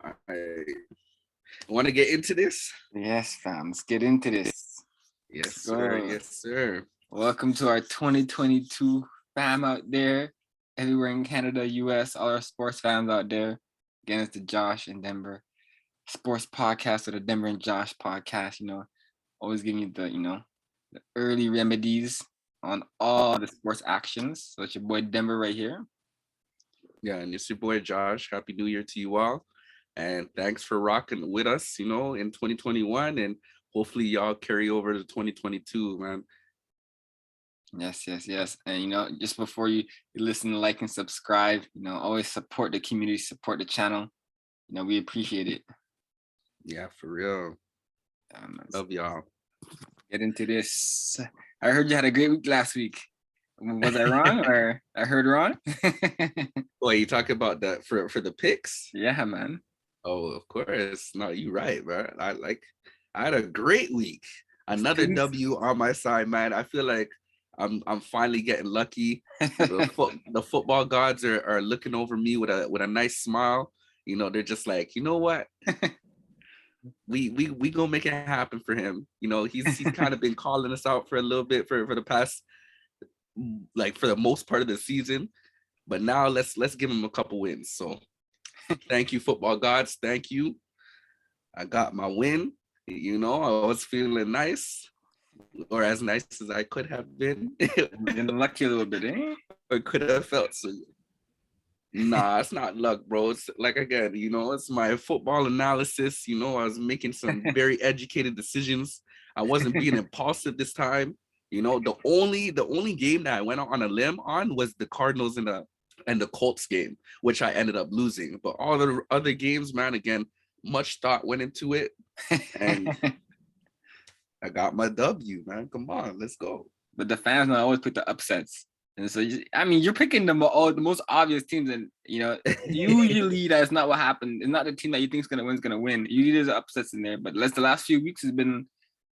I want to get into this. Yes, fam. Let's get into this. Yes, Let's sir. go. Yes, sir. Welcome to our 2022 fam out there, everywhere in Canada, US, all our sports fans out there. Again, it's the Josh and Denver Sports Podcast or the Denver and Josh Podcast. Always giving you the early remedies on all the sports actions. So it's your boy Denver right here. Yeah, and it's your boy Josh. Happy New Year to you all. And thanks for rocking with us, in 2021. And hopefully y'all carry over to 2022, man. Yes. And just before you listen, like and subscribe, always support the community, support the channel. We appreciate it. Yeah, for real. Love y'all. Get into this. I heard you had a great week last week. Was I wrong or I heard wrong? Boy, you talk about that for the picks? Yeah, man. Oh, of course. No, you right, man. I had a great week. Another W on my side, man. I feel like I'm finally getting lucky. The football gods are looking over me with a nice smile. They're just like, you know what? we gonna make it happen for him. He's kind of been calling us out for a little bit for the past, like, for the most part of the season. But now let's give him a couple wins. So thank you, football gods. Thank you. I got my win. I was feeling nice, or as nice as I could have been. Getting lucky a little bit, eh? Or could have felt so. Nah, it's not luck, bro. It's like, again, it's my football analysis. I was making some very educated decisions. I wasn't being impulsive this time. The only game that I went out on a limb on was the Cardinals and the Colts game, which I ended up losing. But all the other games, man, again, much thought went into it, and I got my W, man. Come on, let's go. But the fans not always pick the upsets. And so, you're picking the most obvious teams, and usually that's not what happened. It's not the team that you think is gonna win. Usually there's upsets in there, but the last few weeks has been,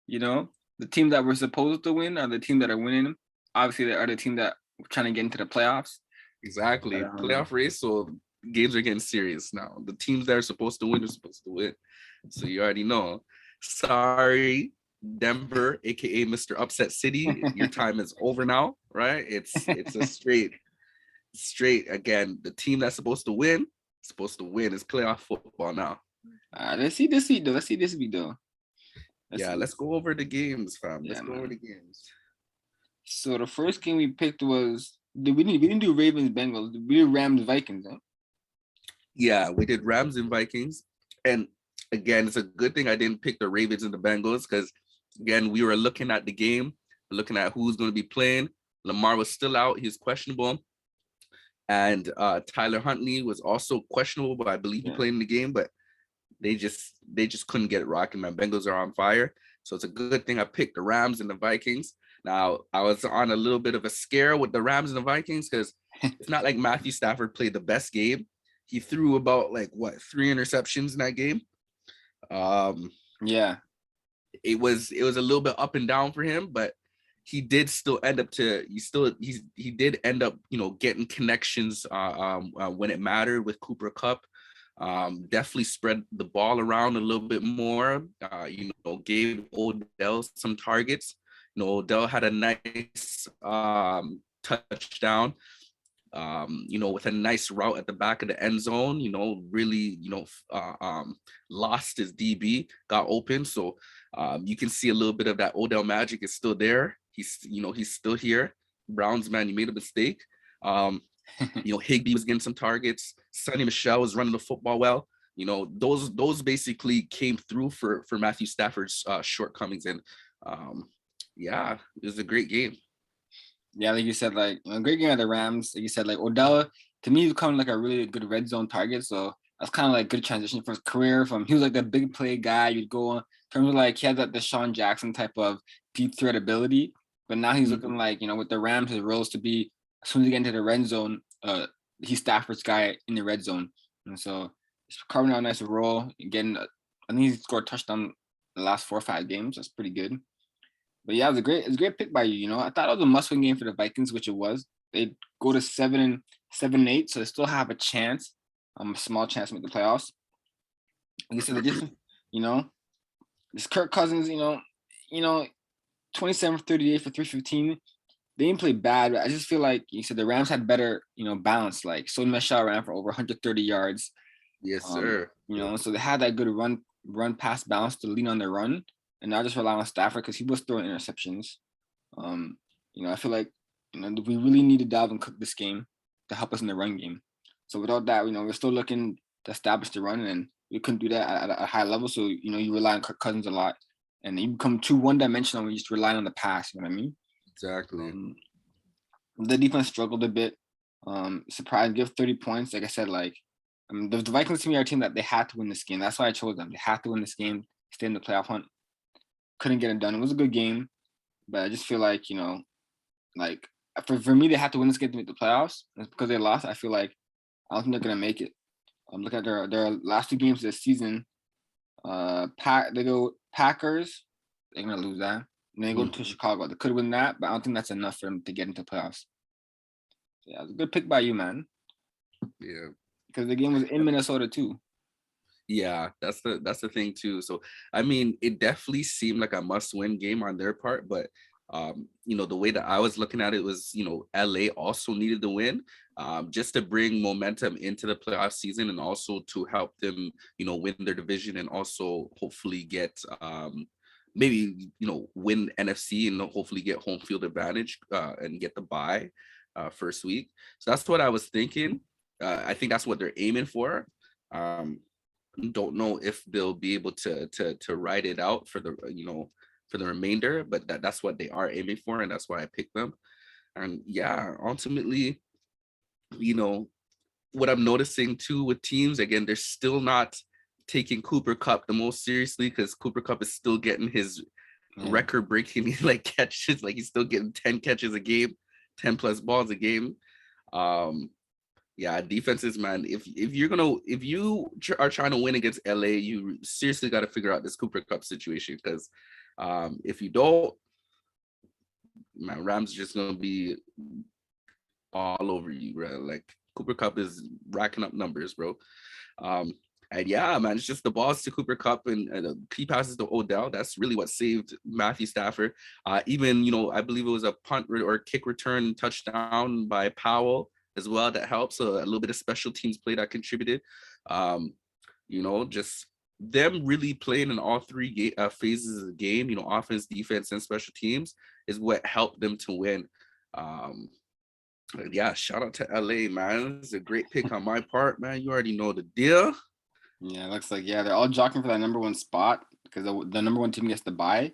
the team that we're supposed to win are the team that are winning. Obviously, they are the team that are trying to get into the playoffs. Exactly, playoff race. So games are getting serious now. The teams that are supposed to win are supposed to win. So you already know. Sorry, Denver, aka Mr. Upset City, your time is over now, right? It's a straight again. The team that's supposed to win. It's playoff football now. Let's see this week though. Let's go over the games, fam. Let's go over the games. So the first game we picked was we didn't do Ravens Bengals. We did Rams Vikings, huh? Yeah, we did Rams and Vikings, and again, it's a good thing I didn't pick the Ravens and the Bengals, because again, we were looking at the game, looking at who's going to be playing. Lamar was still out; he's questionable, and Tyler Huntley was also questionable, but I believe he played in the game. But they just couldn't get it rocking. My Bengals are on fire, so it's a good thing I picked the Rams and the Vikings. Now, I was on a little bit of a scare with the Rams and the Vikings, because it's not like Matthew Stafford played the best game. He threw about 3 interceptions in that game. Yeah, it was a little bit up and down for him, but he did still end up he did end up getting connections when it mattered with Cooper Kupp. Definitely spread the ball around a little bit more. Gave Odell some targets. Odell had a nice touchdown. With a nice route at the back of the end zone, really, lost his DB, got open. So you can see a little bit of that Odell magic is still there. He's still here. Browns, man, you made a mistake. Higbee was getting some targets. Sonny Michel was running the football well. Those basically came through for Matthew Stafford's shortcomings. And it was a great game. Yeah, like you said, a great game at the Rams. Like you said, Odell, to me, he's becoming a really good red zone target. So that's kind of good transition for his career. He was the big play guy. You'd go on in terms of he had that Deshaun Jackson type of deep threat ability. But now he's looking with the Rams, his roles to be, as soon as he get into the red zone, he's Stafford's guy in the red zone. And so he's carving out a nice role. Again, I think he's scored a touchdown the last 4 or 5 games. That's pretty good. But yeah, it was a great pick by you. I thought it was a must-win game for the Vikings, which it was. They go to 7-8, so they still have a chance, a small chance to make the playoffs. Like I said, they just, you know, this Kirk Cousins, you know, 27 for 38 for 315. They didn't play bad. But I just feel like you said the Rams had better, balance. Like Sony Michel ran for over 130 yards. Yes, sir. So they had that good run pass balance to lean on their run and not just rely on Stafford because he was throwing interceptions. I feel like we really need to Dalvin Cook this game to help us in the run game. So without that, we're still looking to establish the run, and we couldn't do that at a high level. So you rely on Kirk Cousins a lot, and you become too one-dimensional when you just rely on the pass. You know what I mean? Exactly. The defense struggled a bit. Surprised, give 30 points. Like I said, the Vikings to me are a team that they had to win this game. That's why I chose them. They had to win this game, stay in the playoff hunt. Couldn't get it done. It was a good game, but I just feel like, like for me, they had to win this game to make the playoffs. It's because they lost. I feel like I don't think they're gonna make it. Look at their last two games this season. They go Packers. They're gonna lose that. And they go to Chicago. They could win that, but I don't think that's enough for them to get into playoffs. Yeah, it's a good pick by you, man. Yeah. Because the game was in Minnesota too. Yeah, that's the thing too. So I mean, it definitely seemed like a must-win game on their part, but the way that I was looking at it was, LA also needed to win, just to bring momentum into the playoff season and also to help them, win their division and also hopefully get maybe win NFC and hopefully get home field advantage and get the bye first week. So that's what I was thinking. I think that's what they're aiming for. Don't know if they'll be able to ride it out for the for the remainder, but that's what they are aiming for, and that's why I picked them. And yeah, ultimately, what I'm noticing too with teams, again, they're still not taking Cooper Cup the most seriously because Cooper Cup is still getting his record breaking like catches, like he's still getting 10 catches a game, 10 plus balls a game. Yeah, defenses, man. If you are trying to win against LA, you seriously got to figure out this Cooper Cup situation because if you don't, man, Rams just gonna be all over you, bro. Like Cooper Cup is racking up numbers, bro. And yeah, man, it's just the balls to Cooper Cup and key passes to Odell. That's really what saved Matthew Stafford. Even, I believe it was a punt or kick return touchdown by Powell as well that helps. So a little bit of special teams play that contributed. Just them really playing in all three phases of the game, offense, defense, and special teams is what helped them to win. Yeah, shout out to LA, man. It's a great pick on my part, man. You already know the deal. Yeah, it looks like they're all jockeying for that number one spot because the number one team gets the bye.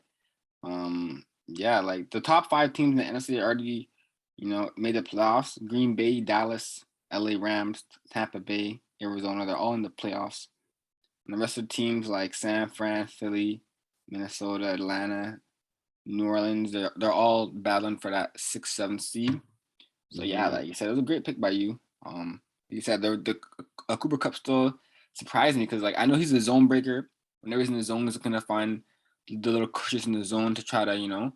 Yeah, like the top 5 teams in the NFC already, made the playoffs. Green Bay, Dallas, LA Rams, Tampa Bay, Arizona, they're all in the playoffs. And the rest of the teams like San Fran, Philly, Minnesota, Atlanta, New Orleans, they're all battling for that 6th, 7th seed. So yeah, like you said, it was a great pick by you. You said the Cooper Cup still surprised me because like I know he's a zone breaker. Whenever he's in the zone, he's gonna find the little cushions in the zone to try to,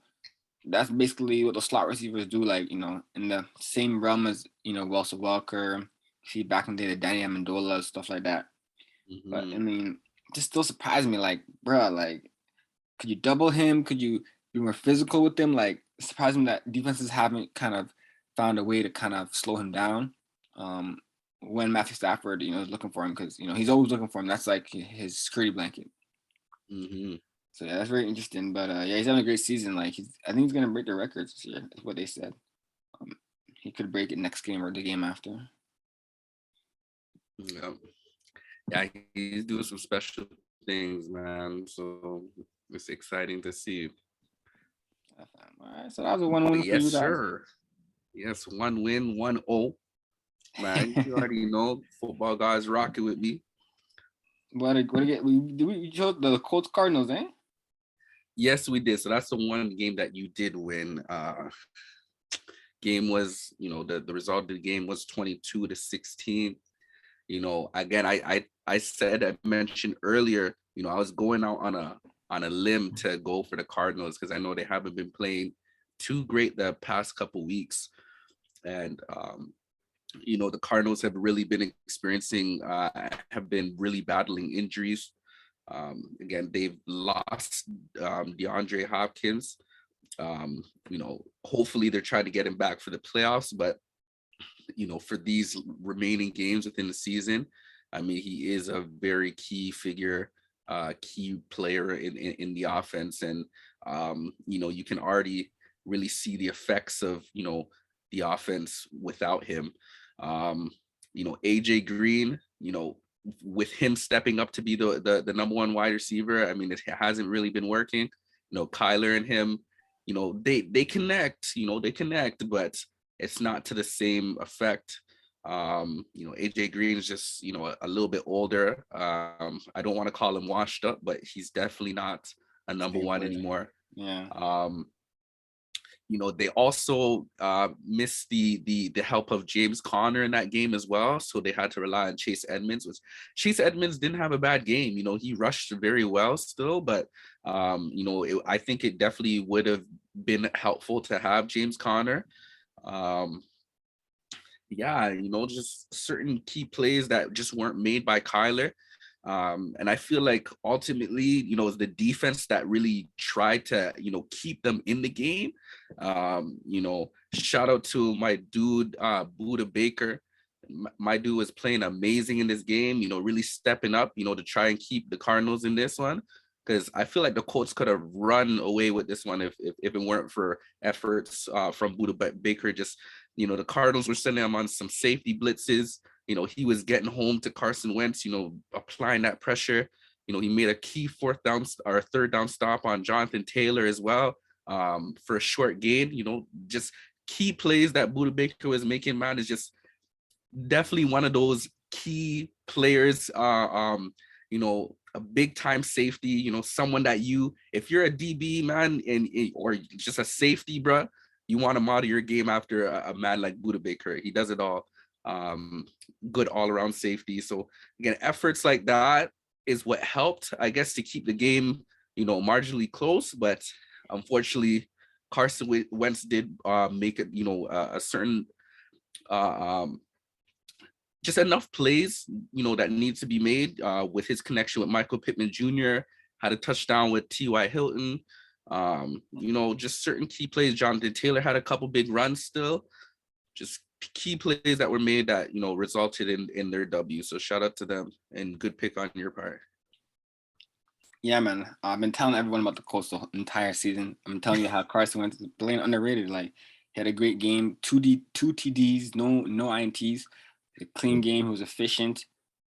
that's basically what the slot receivers do. Like in the same realm as Wells Welker, see back in the day, the Danny Amendola, stuff like that. But I mean, it just still surprised me. Like, bro, like, could you double him? Could you be more physical with him? Like, it surprised me that defenses haven't kind of found a way to kind of slow him down. When Matthew Stafford, is looking for him because he's always looking for him. That's like his security blanket. So yeah, that's very interesting. But yeah, he's having a great season. Like I think he's gonna break the records this year. That's what they said. He could break it next game or the game after. Yeah, he's doing some special things, man. So it's exciting to see. All right, so that was a 1-win for Yes, you guys. sir. Yes, 1 win, 1-0. Man, you already know football guys rocking with me. What get we chose the Colts Cardinals, eh? Yes, we did. So that's the one game that you did win. Game was, the result of the game was 22-16. Again, I said, I mentioned earlier, I was going out on a limb to go for the Cardinals because I know they haven't been playing too great the past couple weeks. And the Cardinals have really been experiencing, have been really battling injuries Again, they've lost DeAndre Hopkins. Hopefully they're trying to get him back for the playoffs, but for these remaining games within the season, I mean, he is a very key figure, key player in the offense. And, you can already really see the effects of, the offense without him. AJ Green, with him stepping up to be the number one wide receiver, I mean, it hasn't really been working. Kyler and him, they connect, but it's not to the same effect. AJ Green is just, a little bit older. I don't want to call him washed up, but he's definitely not a number one anymore. Yeah. They also missed the help of James Conner in that game as well. So they had to rely on Chase Edmonds, which Chase Edmonds didn't have a bad game. He rushed very well still, but I think it definitely would have been helpful to have James Conner. Just certain key plays that just weren't made by Kyler. And I feel like ultimately, it's the defense that really tried to, keep them in the game. Shout out to my dude, Buda Baker. My dude was playing amazing in this game, really stepping up, to try and keep the Cardinals in this one. Because I feel like the Colts could have run away with this one if it weren't for efforts from Buda Baker. Just, the Cardinals were sending him on some safety blitzes. He was getting home to Carson Wentz, applying that pressure. He made a key third down stop on Jonathan Taylor as well for a short gain. Just key plays that Buda Baker was making, man, is just definitely one of those key players, a big time safety, someone that if you're a DB, man, or just a safety, bro, you want to model your game after a man like Buda Baker. He does it all. Good all-around safety. So again, efforts like that is what helped, I guess, to keep the game, marginally close. But unfortunately, Carson Wentz did make it, a certain just enough plays, that needs to be made with his connection with Michael Pittman Jr., had a touchdown with T.Y. Hilton. Just certain key plays. Jonathan Taylor had a couple big runs still. Just key plays that were made that, resulted in their W. So shout out to them and good pick on your part. Yeah, man. I've been telling everyone about the Colts the entire season. I'm telling you how Carson Wentz is blatant underrated. Like, he had a great game, two TDs, no INTs, a clean game. He was efficient.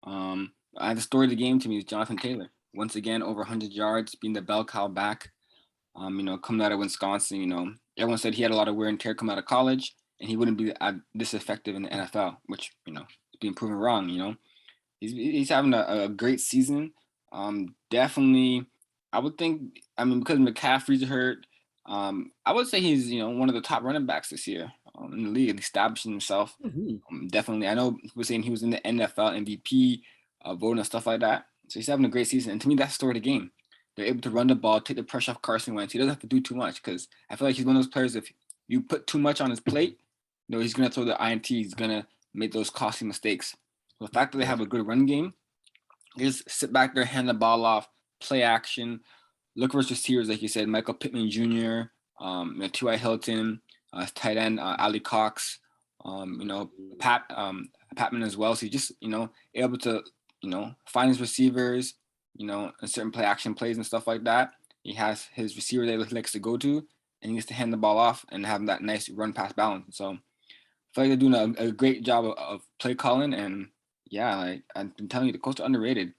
The story of the game to me is Jonathan Taylor. Once again, over 100 yards, being the bell cow back. Coming out of Wisconsin, everyone said he had a lot of wear and tear coming out of college, and he wouldn't be this effective in the NFL, which, is being proven wrong, He's having a great season. Definitely, I would think, because McCaffrey's hurt, I would say he's, one of the top running backs this year in the league, establishing himself. Definitely. I know he was saying he was in the NFL MVP voting and stuff like that. So he's having a great season. And to me, that's the story of the game. They're able to run the ball, take the pressure off Carson Wentz. He doesn't have to do too much because I feel like he's one of those players, if you put too much on his plate, he's going to throw the INT. He's going to make those costly mistakes. So the fact that they have a good run game, just sit back there, hand the ball off, play action, look for receivers, like you said, Michael Pittman Jr., T.Y. Hilton, tight end Ali Cox, Patman as well. So he just, able to, find his receivers, in certain play action plays and stuff like that. He has his receiver that he likes to go to, and he gets to hand the ball off and have that nice run pass balance. So I feel like they're doing a great job of play calling. And yeah, like I've been telling you, the Colts are underrated.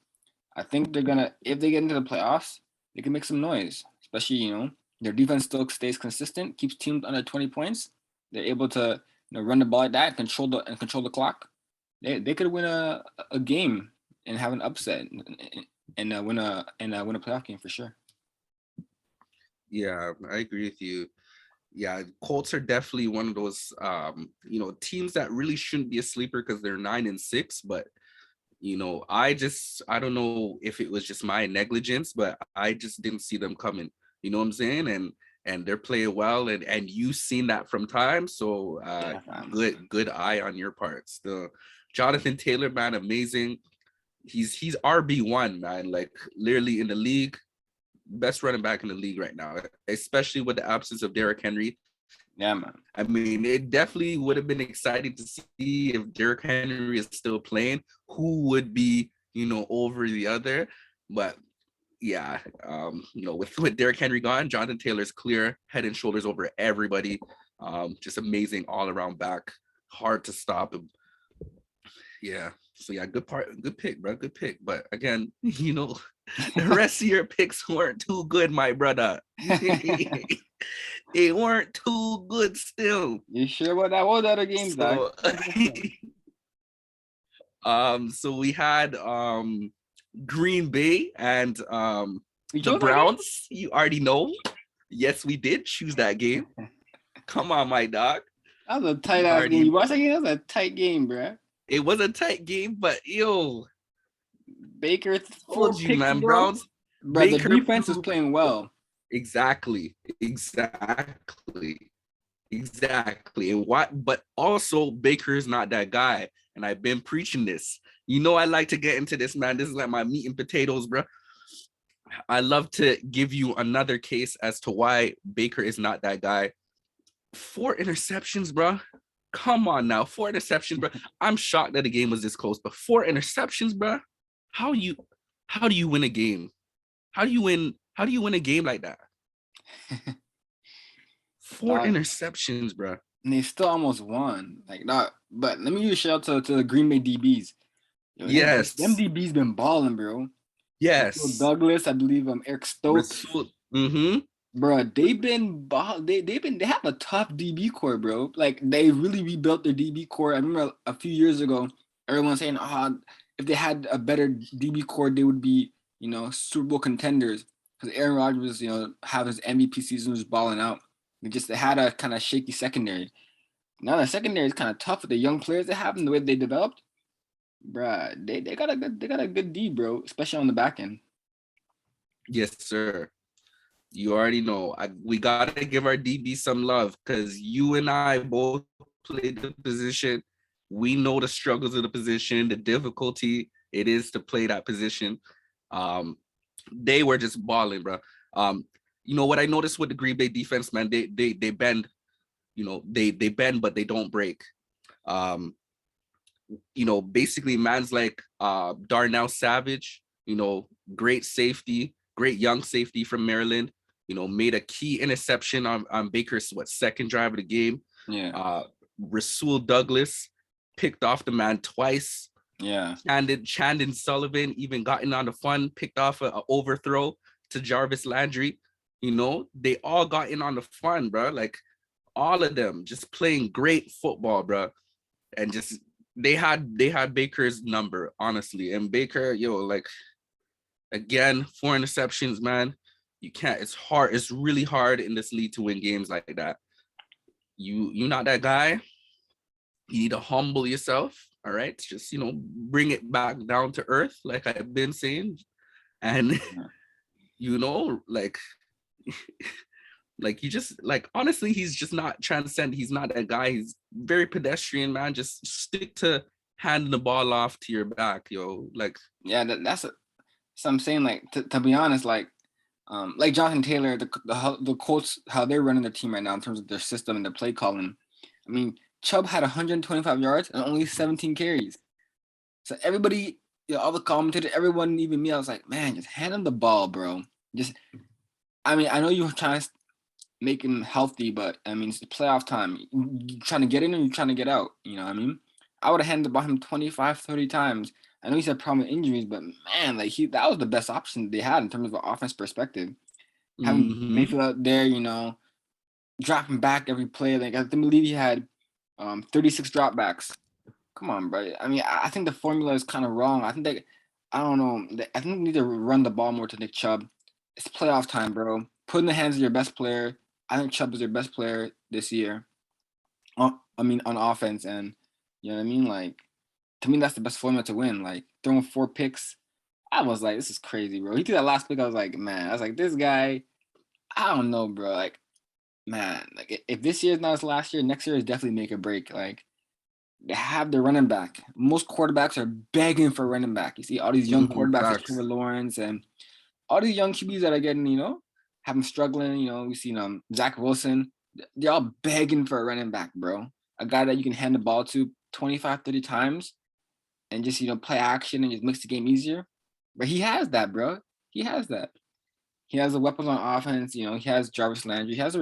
I think they're gonna, if they get into the playoffs, they can make some noise. Especially, their defense still stays consistent, keeps teams under 20 points. They're able to, run the ball like that, control the clock. They could win a game and have an upset and win a playoff game for sure. Yeah, I agree with you. Yeah, Colts are definitely one of those teams that really shouldn't be a sleeper because they're 9-6, but I don't know if it was just my negligence, but I just didn't see them coming. You know what I'm saying? And they're playing well, and you've seen that from time. So good eye on your part. Still, Jonathan Taylor, man, amazing. he's RB1, man. Like literally in the league, best running back in the league right now, especially with the absence of Derrick Henry. Yeah, man. I mean, it definitely would have been exciting to see if Derrick Henry is still playing, who would be, over the other. But yeah, with Derrick Henry gone, Jonathan Taylor's clear, head and shoulders over everybody. Just amazing all around back, hard to stop him. Yeah. So yeah, good pick, bro. Good pick. But again, the rest of your picks weren't too good, my brother. They weren't too good still. You sure about that? What was the other games, dog? So we had Green Bay and the chose that game? Browns. You already know. Yes, we did choose that game. Come on, my dog. That was a tight ass game. You watched that game? That was a tight game, bro. It was a tight game, but Baker told you, man, bro. Browns. Bro, the defense is playing well. Exactly. And but also Baker is not that guy. And I've been preaching this. I like to get into this, man. This is like my meat and potatoes, bro. I love to give you another case as to why Baker is not that guy. 4 interceptions, bro. Come on now, 4 interceptions, bro. I'm shocked that the game was this close, but 4 interceptions, bro. How do you win a game? How do you win a game like that? 4 interceptions, bro. And they still almost won. Like that. But let me give a shout out to the Green Bay DBs. Yes. Them DBs been balling, bro. Yes. Douglas, I believe Eric Stokes. Mm-hmm. Bro, they've been they have a tough DB core, bro. Like they really rebuilt their DB core. I remember a few years ago, everyone saying, if they had a better DB core, they would be, Super Bowl contenders. Because Aaron Rodgers, have his MVP season, was balling out. They had a kind of shaky secondary. Now the secondary is kind of tough with the young players they have and the way they developed. Bruh, they got a good D, bro, especially on the back end. Yes, sir. You already know. We gotta give our DB some love because you and I both played the position. We know the struggles of the position, the difficulty it is to play that position. They were just balling, bro. What I noticed with the Green Bay defense, man, they bend. They bend, but they don't break. Basically, man's like Darnell Savage. Great safety, great young safety from Maryland. Made a key interception on Baker's second drive of the game. Yeah. Rasul Douglas picked off the man twice. Yeah. Chandon Sullivan even got in on the fun, picked off an overthrow to Jarvis Landry. They all got in on the fun, bro. Like all of them just playing great football, bro. And just they had Baker's number, honestly. And Baker, again, 4 interceptions, man. You can't. It's hard. It's really hard in this league to win games like that. You're not that guy. You need to humble yourself. All right. Just, bring it back down to earth, like I've been saying. And, like you just honestly, he's just not transcend. He's not that guy. He's very pedestrian, man. Just stick to handing the ball off to your back, yo. Yeah, that's what I'm saying. Like to be honest, like Jonathan Taylor, the Colts, how they're running their team right now in terms of their system and their play calling. I mean, Chubb had 125 yards and only 17 carries. So everybody, all the commentators, everyone, even me, I was like, man, just hand him the ball, bro. I know you're trying to make him healthy, but I mean, it's playoff time. You're trying to get in and you're trying to get out. You know what I mean? I would have handed the ball him 25, 30 times. I know he's had problem with injuries, but man, that was the best option they had in terms of an offense perspective. Having Mayfield out there, dropping back every play. Like I believe he had 36 dropbacks. Come on, bro. I mean, I think the formula is kind of wrong. I think I don't know. I think they need to run the ball more to Nick Chubb. It's playoff time, bro. Put in the hands of your best player. I think Chubb is their best player this year. On offense, and you know what I mean? Like, to me, that's the best formula to win. Like, throwing 4 picks, I was like, this is crazy, bro. He threw that last pick, I was like, man, this guy, I don't know, bro. Like, man, like if this year is not his last year, next year is definitely make or break. Like, they have the running back. Most quarterbacks are begging for running back. You see all these young quarterbacks like Facts. Trevor Lawrence and all these young QBs that are getting, have them struggling. We've seen Zach Wilson. They're all begging for a running back, bro. A guy that you can hand the ball to 25, 30 times and just, play action and just makes the game easier. But he has that, bro. He has that. He has the weapons on offense. He has Jarvis Landry. He has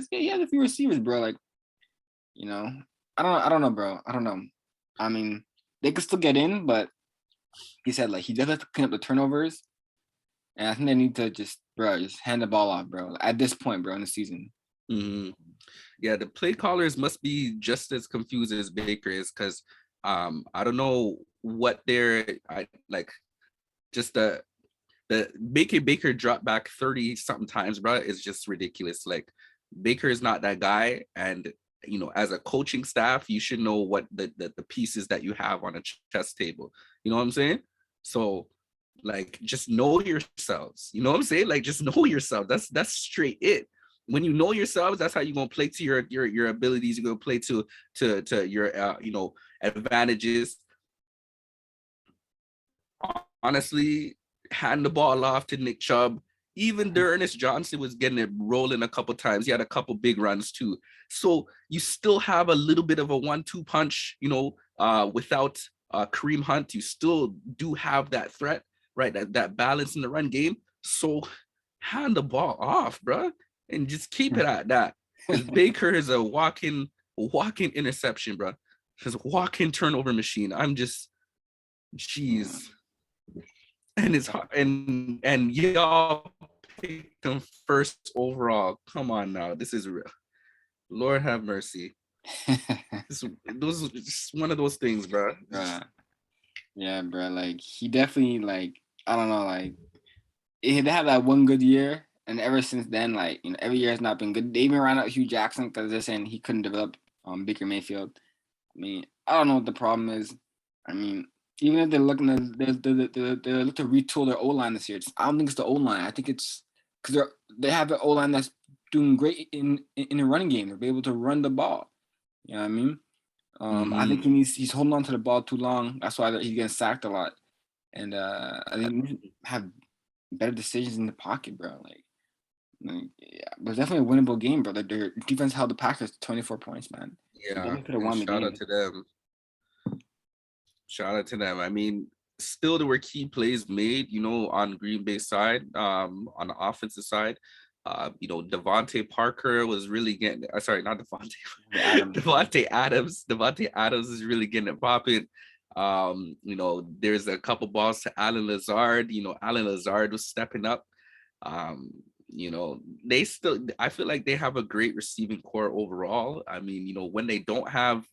he has a few receivers, bro. Like, I don't know, bro. I don't know. I mean, they could still get in, but he said like he does have to clean up the turnovers. And I think they need to just hand the ball off, bro. At this point, bro, in the season. Mm-hmm. Yeah, the play callers must be just as confused as Baker is, because I don't know what they're like. Just the Baker dropped back 30 something times, bro. Is just ridiculous. Like, Baker is not that guy, and as a coaching staff, you should know what the pieces that you have on a chess table. You know what I'm saying? So, like, just know yourselves. You know what I'm saying? Like, just know yourself. That's straight it. When you know yourselves, that's how you're gonna play to your abilities. You're gonna play to your advantages. Honestly, hand the ball off to Nick Chubb. Even Ernest Johnson was getting it rolling a couple times. He had a couple big runs too. So you still have a little bit of a 1-2 punch, without Kareem Hunt. You still do have that threat, right? That balance in the run game. So hand the ball off, bro, and just keep it at that. Because Baker is a walking interception, bro. He's a walking turnover machine. I'm just, jeez. And it's hard, and y'all picked him first overall. Come on now, this is real. Lord have mercy. Those just one of those things, bro. Yeah, bro. Like, he definitely, like, I don't know, like, they had that one good year, and ever since then, like, every year has not been good. They even ran out Hugh Jackson because they're saying he couldn't develop Baker Mayfield. I mean, I don't know what the problem is. I mean, even if they're looking to look to retool their O line this year, I don't think it's the O line. I think it's because they have an O line that's doing great in the running game. They'll be able to run the ball. You know what I mean? I think he's holding on to the ball too long. That's why he's getting sacked a lot. And I think he have better decisions in the pocket, bro. Like, yeah, but it's definitely a winnable game, bro. Like, their defense held the Packers to 24 points, man. Yeah, They could have won the game. Shout out to them. I mean, still there were key plays made, on Green Bay side, on the offensive side. Devontae Parker was really getting. Sorry, not Devontae. Devontae Adams. Devontae Adams is really getting it popping. There's a couple balls to Alan Lazard. Alan Lazard was stepping up. They still. I feel like they have a great receiving core overall. I mean, when they don't have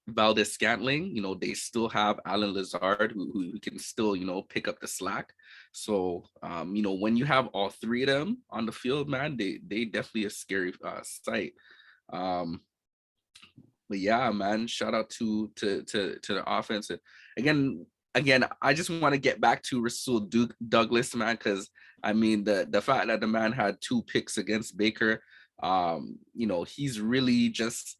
Valdez Scantling, they still have Alan Lazard who can still, pick up the slack. So, when you have all three of them on the field, man, they definitely a scary sight. But yeah, man, shout out to the offense. Again, I just want to get back to Rasul Douglas, man, because I mean the fact that the man had 2 picks against Baker, he's really just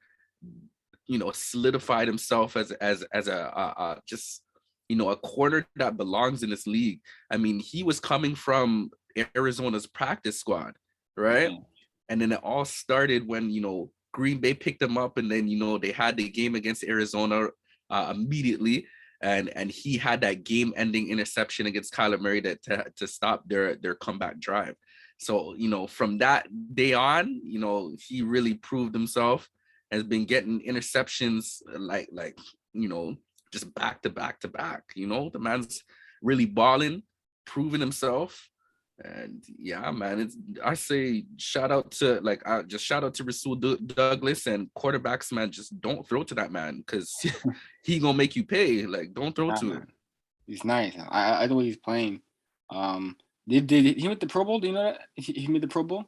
solidified himself as a just a corner that belongs in this league. I mean, he was coming from Arizona's practice squad, right? Mm-hmm. And then it all started when Green Bay picked him up, and then they had the game against Arizona immediately, and he had that game-ending interception against Kyler Murray to stop their comeback drive. So from that day on, he really proved himself. Has been getting interceptions like just back to back to back. The man's really balling, proving himself. And yeah, man, I say shout out to Rasul Douglas and quarterbacks, man. Just don't throw to that man, because he gonna make you pay. Like, don't throw to him. He's nice. I know he's playing. Did he make the Pro Bowl? Do you know that he made the Pro Bowl?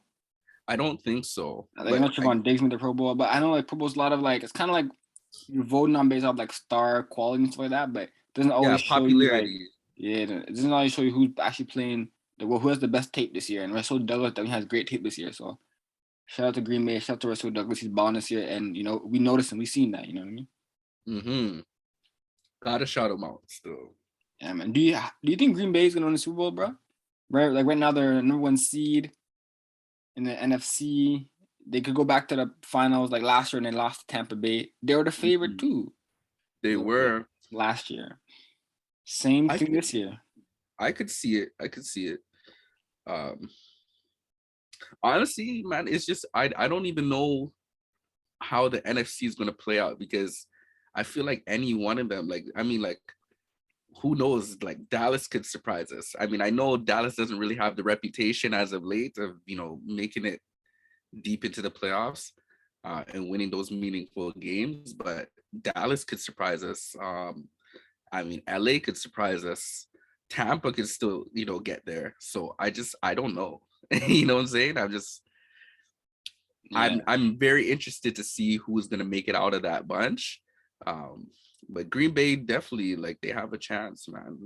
I don't think so. I'm not sure if Diggs made the Pro Bowl, but I know like Pro Bowl's a lot of like, it's kind of like you're voting on based off like star quality and stuff like that, but it doesn't always show popularity. It doesn't always show you who's actually playing, who has the best tape this year. And Russell Douglas definitely has great tape this year. So Shout out to Green Bay. Shout out to Russell Douglas. He's balling this year, and we noticed and we seen that. You know what I mean? Mm-hmm. Gotta shout him out still. Yeah, man. Do you think Green Bay is gonna win the Super Bowl, bro? Right, like right now they're #1 seed in the NFC. They could go back to the finals like last year and they lost to Tampa Bay. They were the favorite too. They were last year. Same thing this year. I could see it. Honestly, man, it's just I don't even know how the NFC is gonna play out because I feel like any one of them, like who knows? Like Dallas could surprise us. I mean, I know Dallas doesn't really have the reputation as of late of making it deep into the playoffs and winning those meaningful games, but Dallas could surprise us. I mean, LA could surprise us. Tampa could still, get there. So I don't know. You know what I'm saying? I'm very interested to see who's gonna make it out of that bunch. But Green Bay definitely, like, they have a chance, man.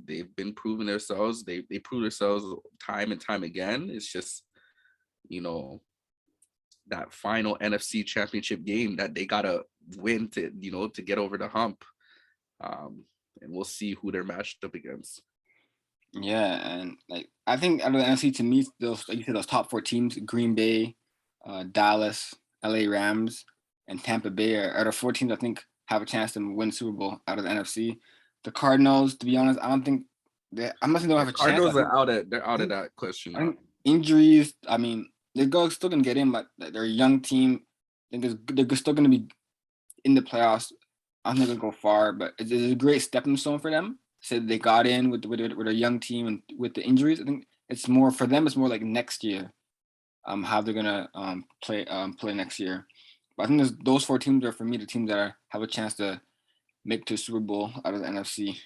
They've been proving themselves. They prove themselves time and time again. It's just, that final NFC championship game that they gotta win to get over the hump. And we'll see who they're matched up against. Yeah, and like I think out of the NFC, to me, those, like you said, those top 4 teams, Green Bay, Dallas, LA Rams, and Tampa Bay are the 4 teams I think have a chance to win Super Bowl out of the NFC. The Cardinals, to be honest, I don't think I'm not saying they don't have a chance. Cardinals are out of that question. I think injuries, I mean, they're still gonna get in, but they're a young team. I think they're still gonna be in the playoffs. I don't think they'll go far, but it's a great stepping stone for them. So they got in with a young team and with the injuries. I think it's more for them. It's more like next year, how they're gonna play next year. But I think those 4 teams are for me the teams that have a chance to make to Super Bowl out of the NFC.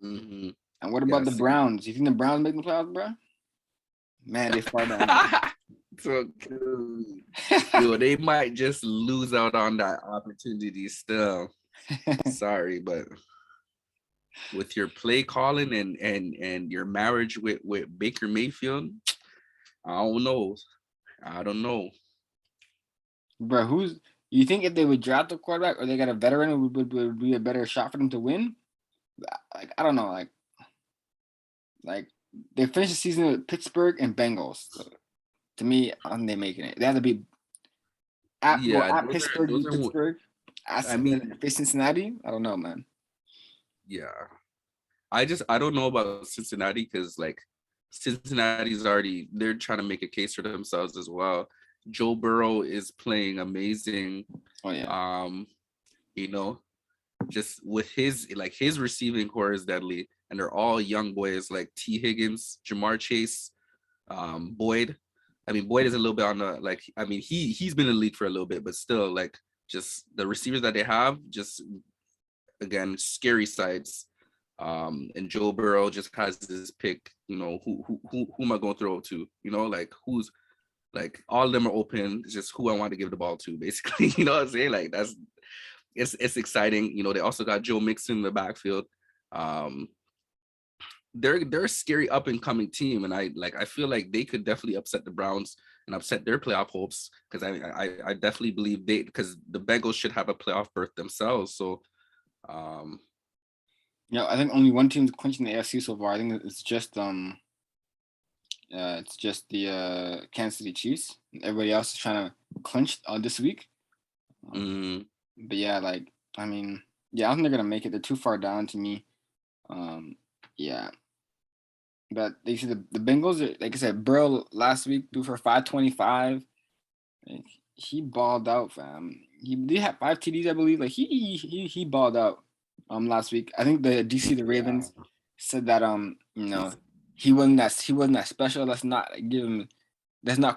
Mm-hmm. And what about the Browns? You think the Browns make the playoffs, bro? Man, they far down. So, they might just lose out on that opportunity still. Sorry, but with your play calling and your marriage with Baker Mayfield, I don't know. Bro, you think if they would draft a quarterback or they got a veteran, would be a better shot for them to win? Like, I don't know. Like they finished the season with Pittsburgh and Bengals. So, to me, I don't think they're making it. They have to be at Pittsburgh, Pittsburgh. Face Cincinnati. I don't know, man. Yeah, I don't know about Cincinnati because like Cincinnati's they're trying to make a case for themselves as well. Joe Burrow is playing amazing. Oh yeah. Just with his receiving core is deadly, and they're all young boys like T. Higgins, Jamar Chase, Boyd. I mean, Boyd is a little bit on the he's been in the league for a little bit, but still, like, just the receivers that they have, just again, scary sides. And Joe Burrow just has this pick, who am I going to throw to? Like who's like all of them are open. It's just who I want to give the ball to, basically. You know what I'm saying? Like it's exciting. They also got Joe Mixon in the backfield. They're a scary up and coming team, and I feel like they could definitely upset the Browns and upset their playoff hopes because I definitely believe because the Bengals should have a playoff berth themselves. So, I think only one team's clinching the AFC so far. I think it's just the Kansas City Chiefs. Everybody else is trying to clinch this week. But yeah, I don't think they're gonna make it. They're too far down to me. But they see the Bengals are, like I said, Burrow last week threw for 525. He balled out, fam. He did have 5 TDs, I believe. Like he balled out last week. I think the DC, the Ravens, said that he wasn't that special. Let's not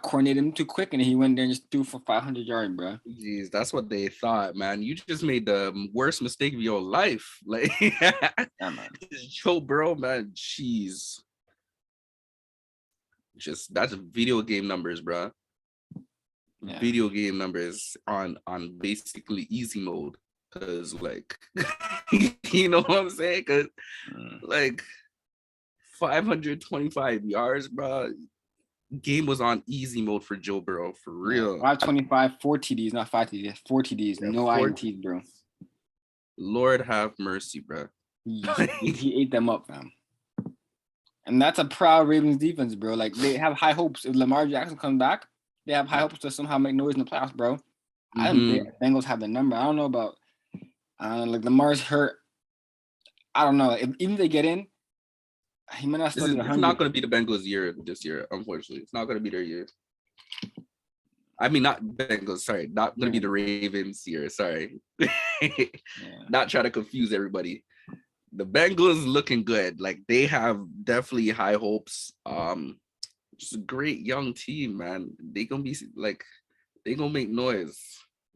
coordinate him too quick, and he went there and just threw for 500 yards, bro. Jeez, that's what they thought, man. You just made the worst mistake of your life. Like, yeah, man. Joe Burrow, man, jeez. Just that's video game numbers, bro. Yeah. Video game numbers on basically easy mode, because like, you know what I'm saying? Because like 525 yards, bro. game was on easy mode for Joe Burrow for Yeah, real. 525, 4 TDs, not 5 TDs, 4 TDs, Yeah, no INTs, bro. Lord have mercy, bro. He ate them up, fam. And that's a proud Ravens defense, bro. Like they have high hopes. If Lamar Jackson comes back, they have high hopes to somehow make noise in the playoffs, bro. I think the Bengals have the number. I don't know about like Lamar's hurt. I don't know. Even if they get in, he might not still get It's 100. not going to be the Bengals' year this year, unfortunately. It's not going to be their year. I mean, not Bengals, sorry. Not going to be the Ravens' year, sorry. Not trying to confuse everybody. The Bengals looking good. Like, they have definitely high hopes. Just a great young team, man. They going to be, like, they going to make noise.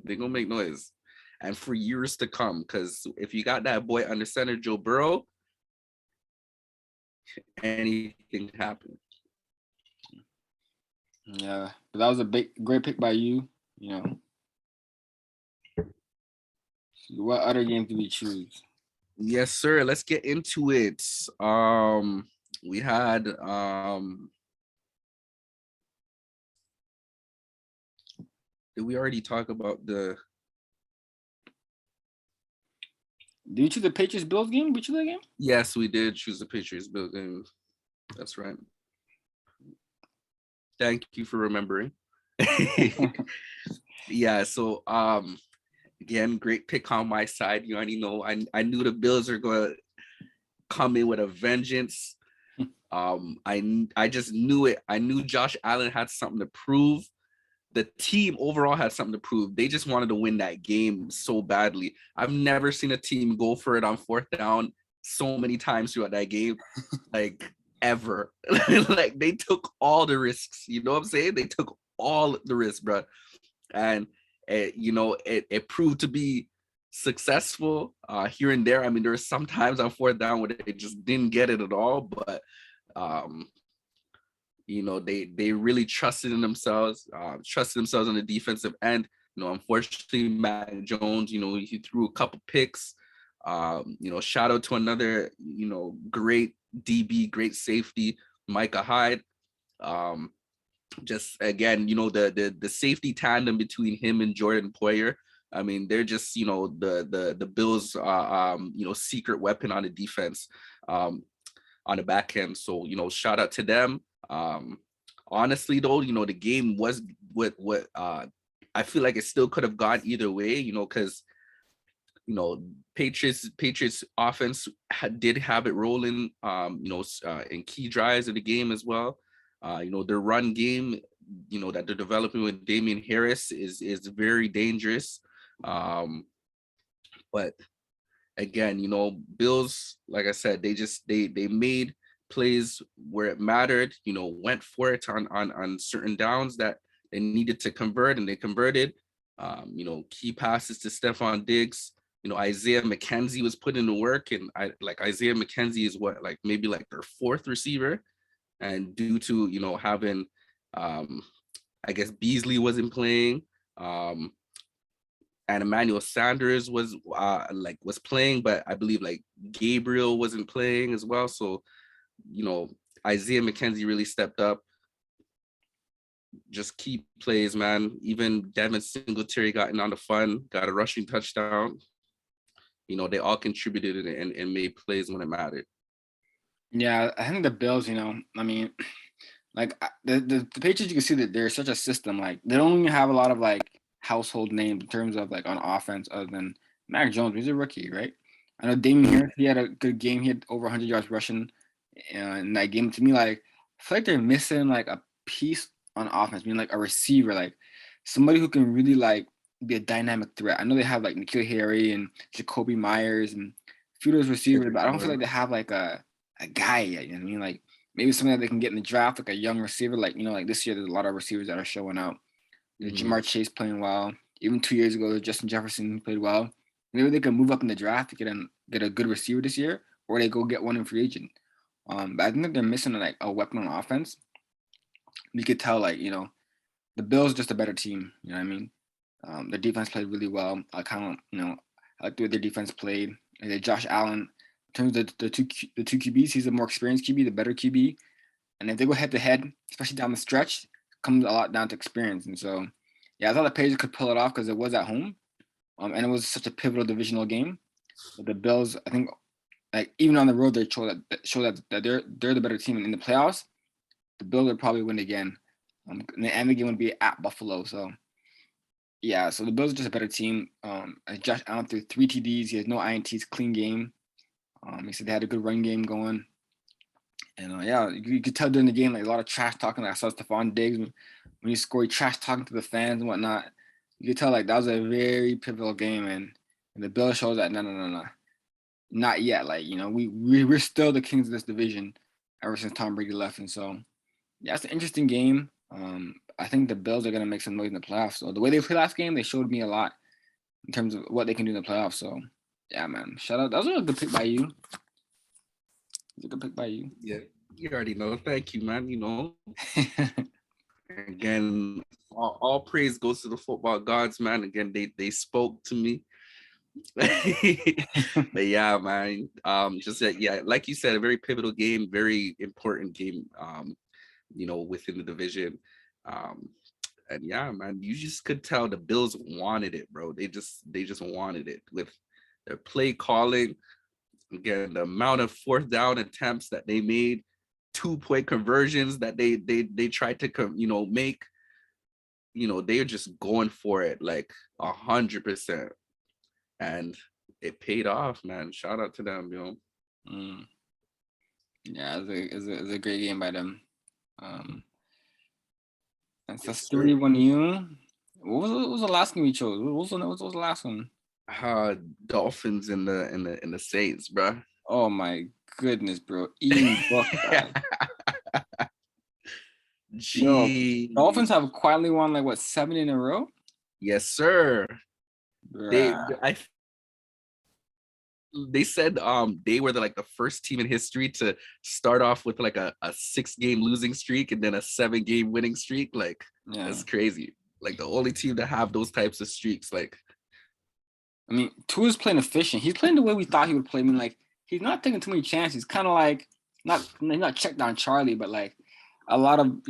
They going to make noise. And for years to come, because if you got that boy under center, Joe Burrow, anything happen. Yeah, but that was a great pick by you. You know, what other game did we choose? Yes, sir. Let's get into it. We had did we already talk about the? Did you choose the Patriots Bills game? We choose that game? Yes, we did choose the Patriots Bills game. That's right. Thank you for remembering. Yeah, so again, great pick on my side. You already know I knew the Bills are gonna come in with a vengeance. I just knew it. I knew Josh Allen had something to prove. The team overall had something to prove. They just wanted to win that game so badly. I've never seen a team go for it on fourth down so many times throughout that game, like ever. Like they took all the risks. You know what I'm saying? They took all the risks, bro. And it proved to be successful here and there. I mean, there were some times on fourth down where they just didn't get it at all, but they really trusted in themselves, on the defensive end. Unfortunately, Mac Jones, he threw a couple picks. Shout out to another, great DB, great safety, Micah Hyde. Just again, the safety tandem between him and Jordan Poyer. I mean, they're just, the Bills, secret weapon on the defense, on the back end. So, shout out to them. Honestly, though, the game was what I feel like it still could have gone either way, because Patriots offense did have it rolling, in key drives of the game as well. Their run game, that they're developing with Damian Harris is very dangerous. But again, Bills, like I said, they made plays where it mattered, went for it on certain downs that they needed to convert, and they converted. Key passes to Stephon Diggs. Isaiah McKenzie was put into work, and Isaiah McKenzie is maybe their fourth receiver. And due to, having, I guess Beasley wasn't playing, and Emmanuel Sanders was playing, but I believe Gabriel wasn't playing as well. So, Isaiah McKenzie really stepped up. Just key plays, man. Even Devin Singletary got in on the fun, got a rushing touchdown. They all contributed and made plays when it mattered. Yeah, I think the Bills, I mean, the Patriots, you can see that they're such a system. Like they don't even have a lot of household names in terms of on offense other than Mac Jones. He's a rookie, right? I know Damian Harris, he had a good game. He had over 100 yards rushing in that game. To me, I feel like they're missing a piece on offense, meaning a receiver, somebody who can really be a dynamic threat. I know they have N'Keal Harry and Jacoby Myers and a few of those receivers, but I don't feel like they have a guy yet. You know what I mean? Maybe something that they can get in the draft, a young receiver. This year, there's a lot of receivers that are showing out. Jamar Chase playing well. Even 2 years ago, Justin Jefferson played well. Maybe they can move up in the draft to get a good receiver this year, or they go get one in free agent. But I think that they're missing a weapon on offense. You could tell, the Bills just a better team. You know what I mean? Their defense played really well. I like the way their defense played. And Josh Allen, in terms of the two QBs, he's a more experienced QB, the better QB. And if they go head to head, especially down the stretch, comes a lot down to experience. And so, yeah, I thought the Patriots could pull it off because it was at home, and it was such a pivotal divisional game. But the Bills, I think, like even on the road, they show that they're the better team. And in the playoffs, the Bills would probably win again. And the game would be at Buffalo. So yeah, so the Bills are just a better team. Josh Allen threw 3 TDs. He has no INTs, clean game. He said they had a good run game going. And yeah, you could tell during the game, like a lot of trash talking. Like I saw Stephon Diggs when he scored, trash talking to the fans and whatnot. You could tell like that was a very pivotal game, and the Bills shows that no, not yet. Like we're still the kings of this division ever since Tom Brady left, and so yeah, it's an interesting game. I think the Bills are gonna make some noise in the playoffs. So the way they played last game, they showed me a lot in terms of what they can do in the playoffs. So yeah, man, shout out. That was a good pick by you. It's a good pick by you. Yeah, you already know. Thank you, man. Again, all praise goes to the football gods, man. Again, they spoke to me. But yeah, man. Just that, yeah, like you said, a very pivotal game, very important game. Within the division. And yeah, man, you just could tell the Bills wanted it, bro. They just wanted it with their play calling. Again, the amount of fourth down attempts that they made, 2-point conversions that they tried to make. They're just going for it like 100%, and it paid off, man. Shout out to them, Yeah, it's a great game by them. And so Yes, 3-1 you. What was the last game we chose? What was the last one? Dolphins in the Saints, bro. Oh my goodness, bro. Ian Book. Yo, Dolphins have quietly won like what 7 in a row? Yes, sir. Bruh. They said they were the first team in history to start off with like a 6-game losing streak and then a 7-game winning streak. Like that's crazy. Like the only team to have those types of streaks. Like, I mean, Tua's playing efficient. He's playing the way we thought he would play. I mean, like he's not taking too many chances. Kind of like not check down Charlie, but like a lot of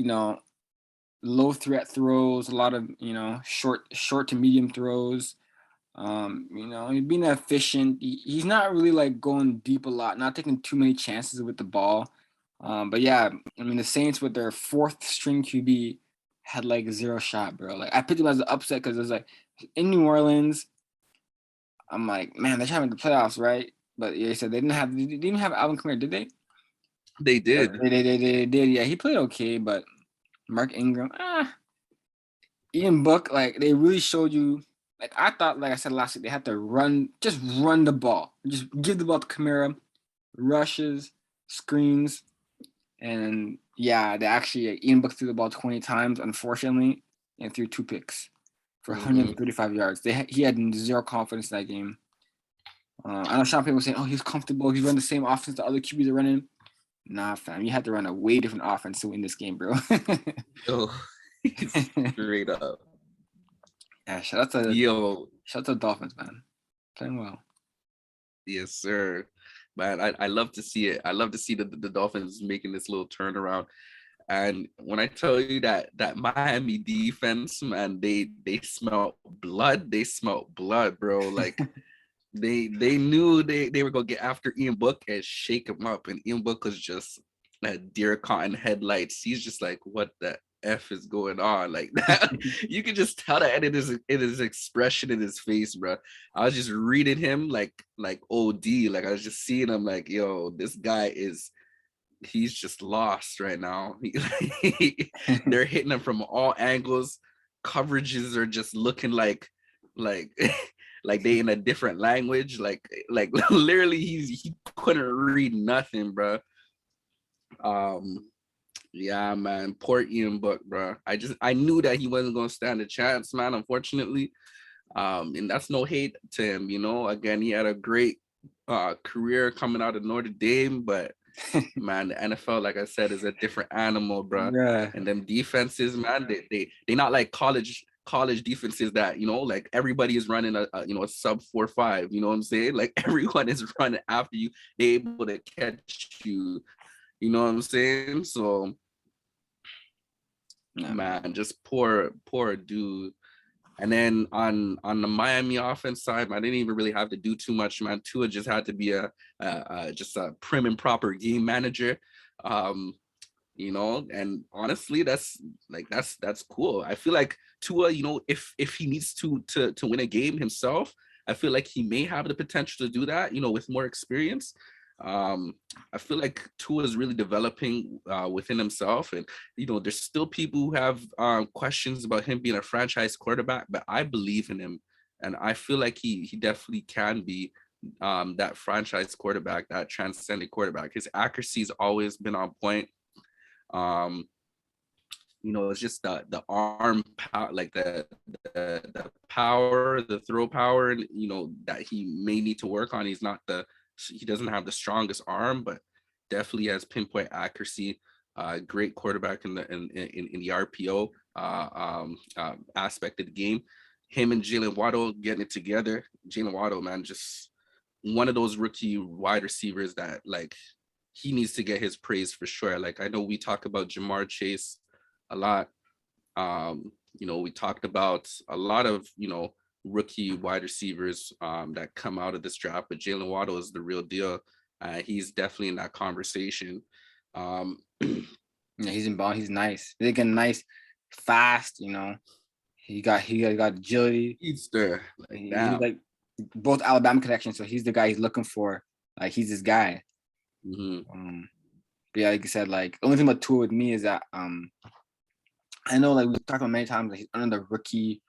low threat throws, a lot of short to medium throws. He's being efficient. He's not really like going deep a lot, not taking too many chances with the ball. But yeah, I mean the Saints with their 4th string QB had like 0 shot, bro. Like I picked him as an upset because it was like in New Orleans. I'm like, man, they're having the playoffs, right? But yeah, they said they didn't even have Alvin Kamara, did they? They did. They did. Yeah, he played okay, but Mark Ingram, Ian Book, like they really showed you. Like I thought, like I said last week, they had to just run the ball, just give the ball to Kamara, rushes, screens, and yeah, they actually Ian Book threw the ball 20 times, unfortunately, and threw 2 picks for 135 yards. He had 0 confidence in that game. I know Sean Payton was saying, "Oh, he's comfortable. He's running the same offense the other QBs are running." Nah, fam, you had to run a way different offense to win this game, bro. Straight up. Yeah, shout out to Dolphins, man. Playing well. Yes, sir. Man, I love to see it. I love to see the Dolphins making this little turnaround. And when I tell you that Miami defense, man, they smell blood. They smell blood, bro. Like they knew they were gonna get after Ian Book and shake him up. And Ian Book was just a deer caught in headlights. He's just like, what the F is going on? Like that. You could just tell that in his expression in his face, bro. I was just reading him like OD. Like I was just seeing him like, yo, this guy he's just lost right now. They're hitting him from all angles. Coverages are just looking like like they in a different language. Like literally he couldn't read nothing, bro. Yeah, man, poor Ian Book, bro. I knew that he wasn't gonna stand a chance, man, unfortunately. And that's no hate to him, Again, he had a great career coming out of Notre Dame, but man, the NFL, like I said, is a different animal, bro. Yeah. And them defenses, man, they not like college defenses that like everybody is running a sub 4.5. You know what I'm saying? Like everyone is running after you. They're able to catch you. You know what I'm saying? So Yeah, man. man, just poor dude. And then on the Miami offense side, man, I didn't even really have to do too much, man. Tua just had to be just a prim and proper game manager. Um, and honestly, that's cool. I feel like Tua, if he needs to win a game himself, I feel like he may have the potential to do that, with more experience. um I feel like Tua is really developing within himself, and there's still people who have questions about him being a franchise quarterback, but I believe in him, and I feel like he definitely can be that franchise quarterback, that transcendent quarterback. His accuracy has always been on point. um it's just the arm power, like the power, the throw power, and that he may need to work on. He doesn't have the strongest arm, but definitely has pinpoint accuracy. Great quarterback in the RPO aspect of the game. Him and Jalen Waddle getting it together. Jalen Waddle, man, just one of those rookie wide receivers that, like, he needs to get his praise for sure. Like, I know we talk about Jamar Chase a lot. We talked about a lot of, rookie wide receivers that come out of this draft, but Jalen Waddle is the real deal. He's definitely in that conversation. Yeah, he's in ball. He's nice. He's again nice, fast. He got agility. He's there. Like, He's damn. like both Alabama connections, so he's the guy he's looking for. Like he's this guy. But yeah, like I said, like the only thing about Tua with me is that I know like we've talked about many times that he's under the rookie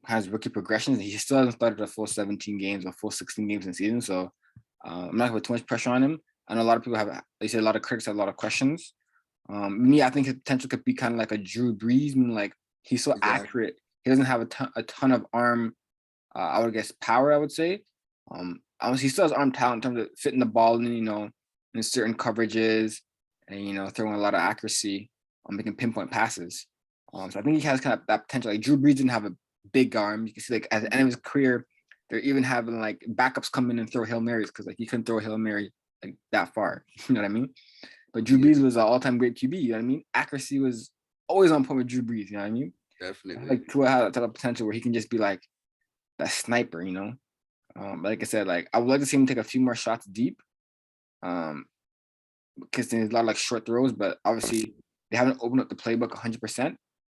has rookie progressions. He still hasn't started a full 17 games or full 16 games in the season, so I'm not gonna put too much pressure on him. I know a lot of people they say a lot of critics have a lot of questions. Me, I think his potential could be kind of like a Drew Brees, meaning like he's so Exactly. accurate. He doesn't have a ton of arm, I would guess power, I would say. Obviously he still has arm talent in terms of fitting the ball in certain coverages and throwing a lot of accuracy, making pinpoint passes. So I think he has kind of that potential. Like Drew Brees didn't have a big arm. You can see like at the end of his career, they're even having like backups come in and throw Hail Marys because like he couldn't throw a Hail Mary like that far. You know what I mean? But Drew Brees was an all-time great QB. You know what I mean? Accuracy was always on point with Drew Brees. You know what I mean? Definitely. Like Tua had that type of potential where he can just be like that sniper. Like I said, like I would like to see him take a few more shots deep. Because there's a lot of like short throws, but obviously they haven't opened up the playbook 100%.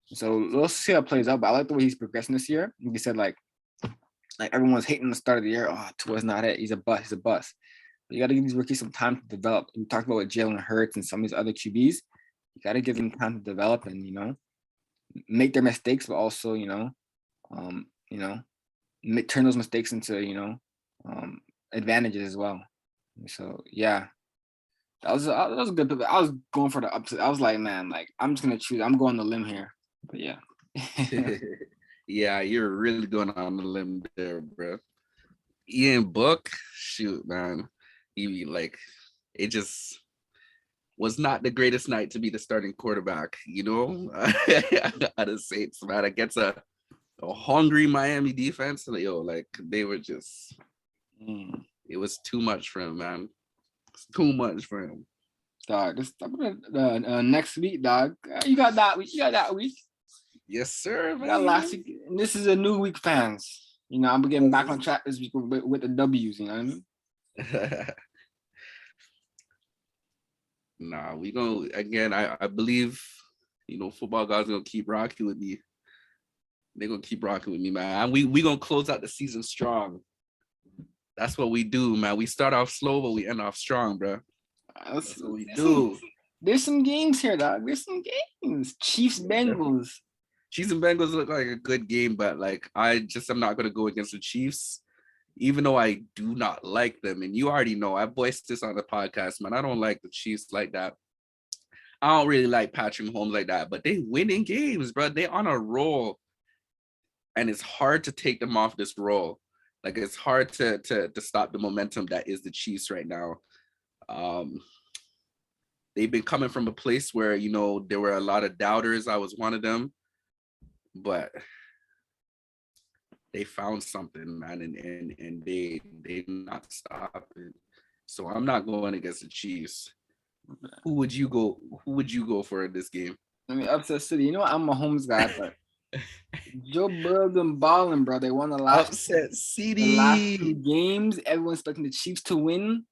So we'll see how it plays out. But I like the way he's progressing this year. Like you said, like everyone's hating the start of the year. Oh, Tua's not it. He's a bust. He's a bust. But you got to give these rookies some time to develop. We talked about with Jalen Hurts and some of these other QBs. You got to give them time to develop and make their mistakes, but also turn those mistakes into advantages as well. So yeah, that was a good pick. I was going for the upset. I was like, man, like I'm just gonna choose. I'm going on the limb here. But yeah. Yeah, you're really going on the limb there, bro. Ian Book, shoot, man. Like, it just was not the greatest night to be the starting quarterback, out of Saints, man. Against a hungry Miami defense. Like they were just, it was too much for him, man. It's too much for him. Dog, next week, dog. You got that week. You got that week. Yes, sir, man. Got last week. And this is a new week, fans. I'm getting back on track this week with the W's. You know what I mean? Nah, we gonna again. I believe, football guys gonna keep rocking with me. They're gonna keep rocking with me, man. We gonna close out the season strong. That's what we do, man. We start off slow, but we end off strong, bro. That's what we do. There's some games here, dog. There's some games. Chiefs, Bengals. Chiefs and Bengals look like a good game, but like I'm not gonna go against the Chiefs, even though I do not like them. And you already know I voiced this on the podcast, man. I don't like the Chiefs like that. I don't really like Patrick Mahomes like that, but they winning games, bro. They on a roll, and it's hard to take them off this roll. Like it's hard to stop the momentum that is the Chiefs right now. They've been coming from a place where there were a lot of doubters. I was one of them, but they found something, man, and they not stopping. So I'm not going against the Chiefs. Who would you go for in this game? I mean, upset City. You know what? I'm a Mahomes guy, but Joe Burrow been balling, bro. They won Upset the last two City. games. Everyone's expecting the Chiefs to win.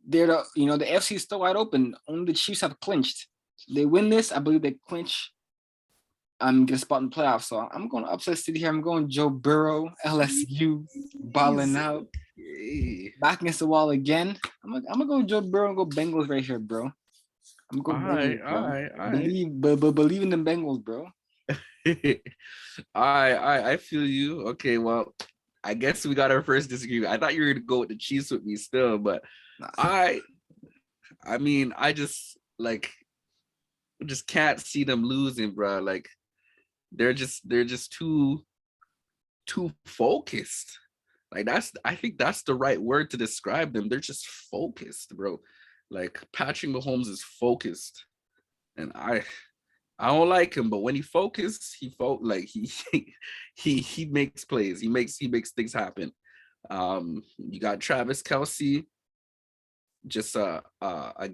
They're the AFC is still wide open. Only the Chiefs have clinched. They win this, I believe they clinch. Get a spot in the playoffs. So I'm going to upset City here. I'm going Joe Burrow, LSU, balling out. Okay. Back against the wall again. I'm gonna go Joe Burrow and go Bengals right here, bro. I'm All going right, Bengals, all bro. right, all right. Believe in the Bengals, bro. I feel you. Okay, well, I guess we got our first disagreement. I thought you were gonna go with the Chiefs with me still, but Nah. I mean, I just can't see them losing, bro. Like they're just too focused. Like I think that's the right word to describe them. They're just focused, bro. Like Patrick Mahomes is focused, and I don't like him, but when he focuses, like he makes plays. He makes things happen. You got Travis Kelsey, just a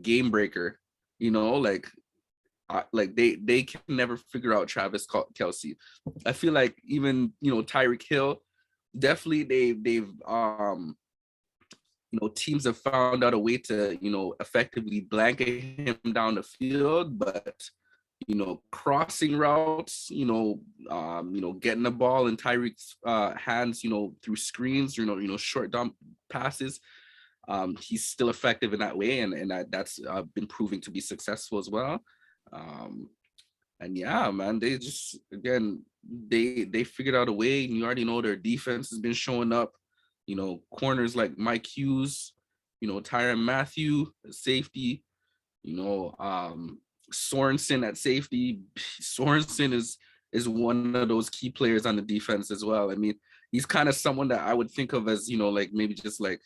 game breaker. You know, like they can never figure out Travis Kelsey. I feel like even Tyreek Hill, definitely they've teams have found out a way to effectively blanket him down the field, but crossing routes, getting the ball in Tyreek's hands, through screens, short dump passes. He's still effective in that way, and that's been proving to be successful as well. Um, and yeah, man, they just again they figured out a way. And you already know their defense has been showing up. Corners like Mike Hughes, Tyrann Mathieu, safety. You know, Sorensen at safety. Sorensen is one of those key players on the defense as well. I mean, he's kind of someone that I would think of as like maybe just like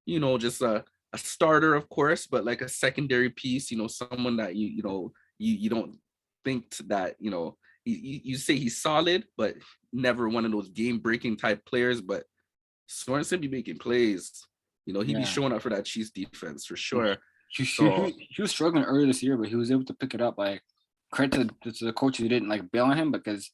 just a starter, of course, but like a secondary piece. Someone that you don't think that you say he's solid, but never one of those game breaking type players. But Sorensen be making plays. He be Yeah. showing up for that Chiefs defense for He, sure. he, So he was struggling earlier this year, but he was able to pick it up. Like credit to the coach who didn't like bail on him because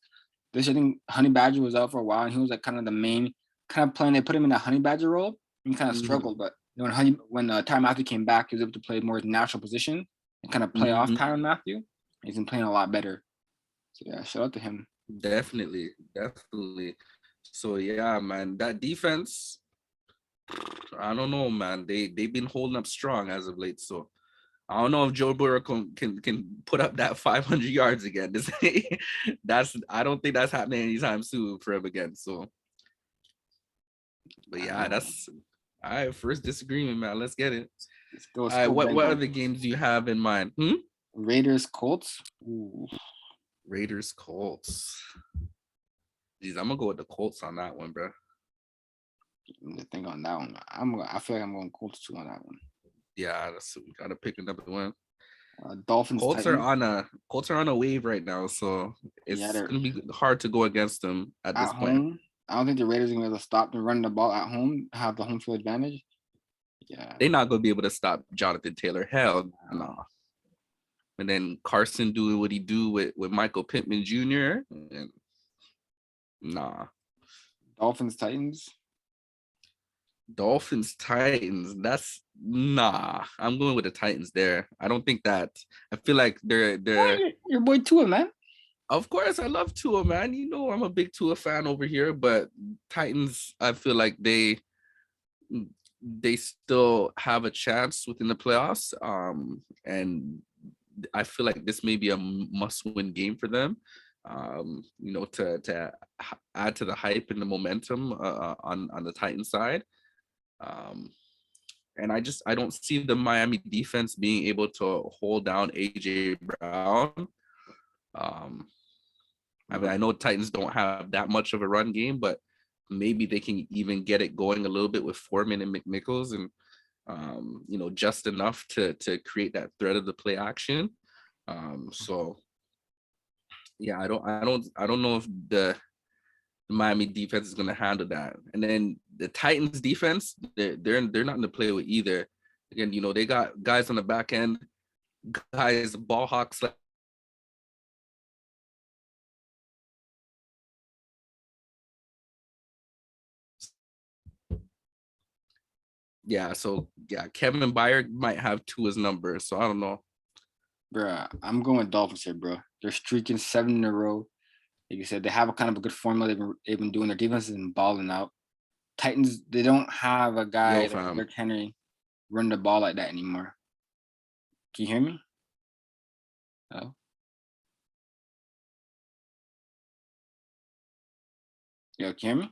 this I think Honey Badger was out for a while and he was like kind of the main kind of playing. They put him in that Honey Badger role and he kind of struggled. But when Tyrann Mathieu came back, he was able to play more his natural position and kind of play off Tyrann Mathieu. He's been playing a lot better. So yeah, shout out to him. definitely. So yeah, man, that defense, I don't know, man. They've been holding up strong as of late. So I don't know if Joe Burrow can put up that 500 yards again. I don't think that's happening anytime soon for him again. So, but yeah, that's all right. First disagreement, man. Let's get it. Let's All right, go what Bengals. other games do you have in mind? Raiders Colts. Ooh. Raiders Colts. Jeez, I'm gonna go with the Colts on that one, bro. The thing on that one, I feel like I'm going Colts too on that one. Yeah, we gotta pick another one. Dolphins. Colts Titans. are on a wave right now, so it's gonna be hard to go against them at this point. Home. I don't think the Raiders are gonna be able to stop them running the ball at home, have the home field advantage. Yeah. They're not gonna be able to stop Jonathan Taylor. Hell no. And then Carson doing what he do with Michael Pittman Jr. And nah. Dolphins Titans. Dolphins Titans. That's nah. I'm going with the Titans there. I don't think that. I feel like they're. Your boy Tua, man. Of course, I love Tua, man. I'm a big Tua fan over here, but Titans, I feel like they still have a chance within the playoffs. And I feel like this may be a must-win game for them. To add to the hype and the momentum on the Titans side. And I don't see the Miami defense being able to hold down AJ Brown. I mean, I know Titans don't have that much of a run game, but maybe they can even get it going a little bit with Foreman and McNichols, and just enough to create that threat of the play action. So yeah, I don't know if the Miami defense is going to handle that. And then the Titans defense, they're not going to play with either. Again, they got guys on the back end, guys ball hawks like Yeah, so yeah, Kevin Byard might have Tua's number, so I don't know. Bruh, I'm going with Dolphins here, bro. They're streaking 7 in a row. Like you said, they have a kind of a good formula. They've been doing. Their defense has been balling out. Titans, they don't have a guy Yo, like fam. Derrick Henry run the ball like that anymore. Can you hear me? Hello? Yo, can you hear me?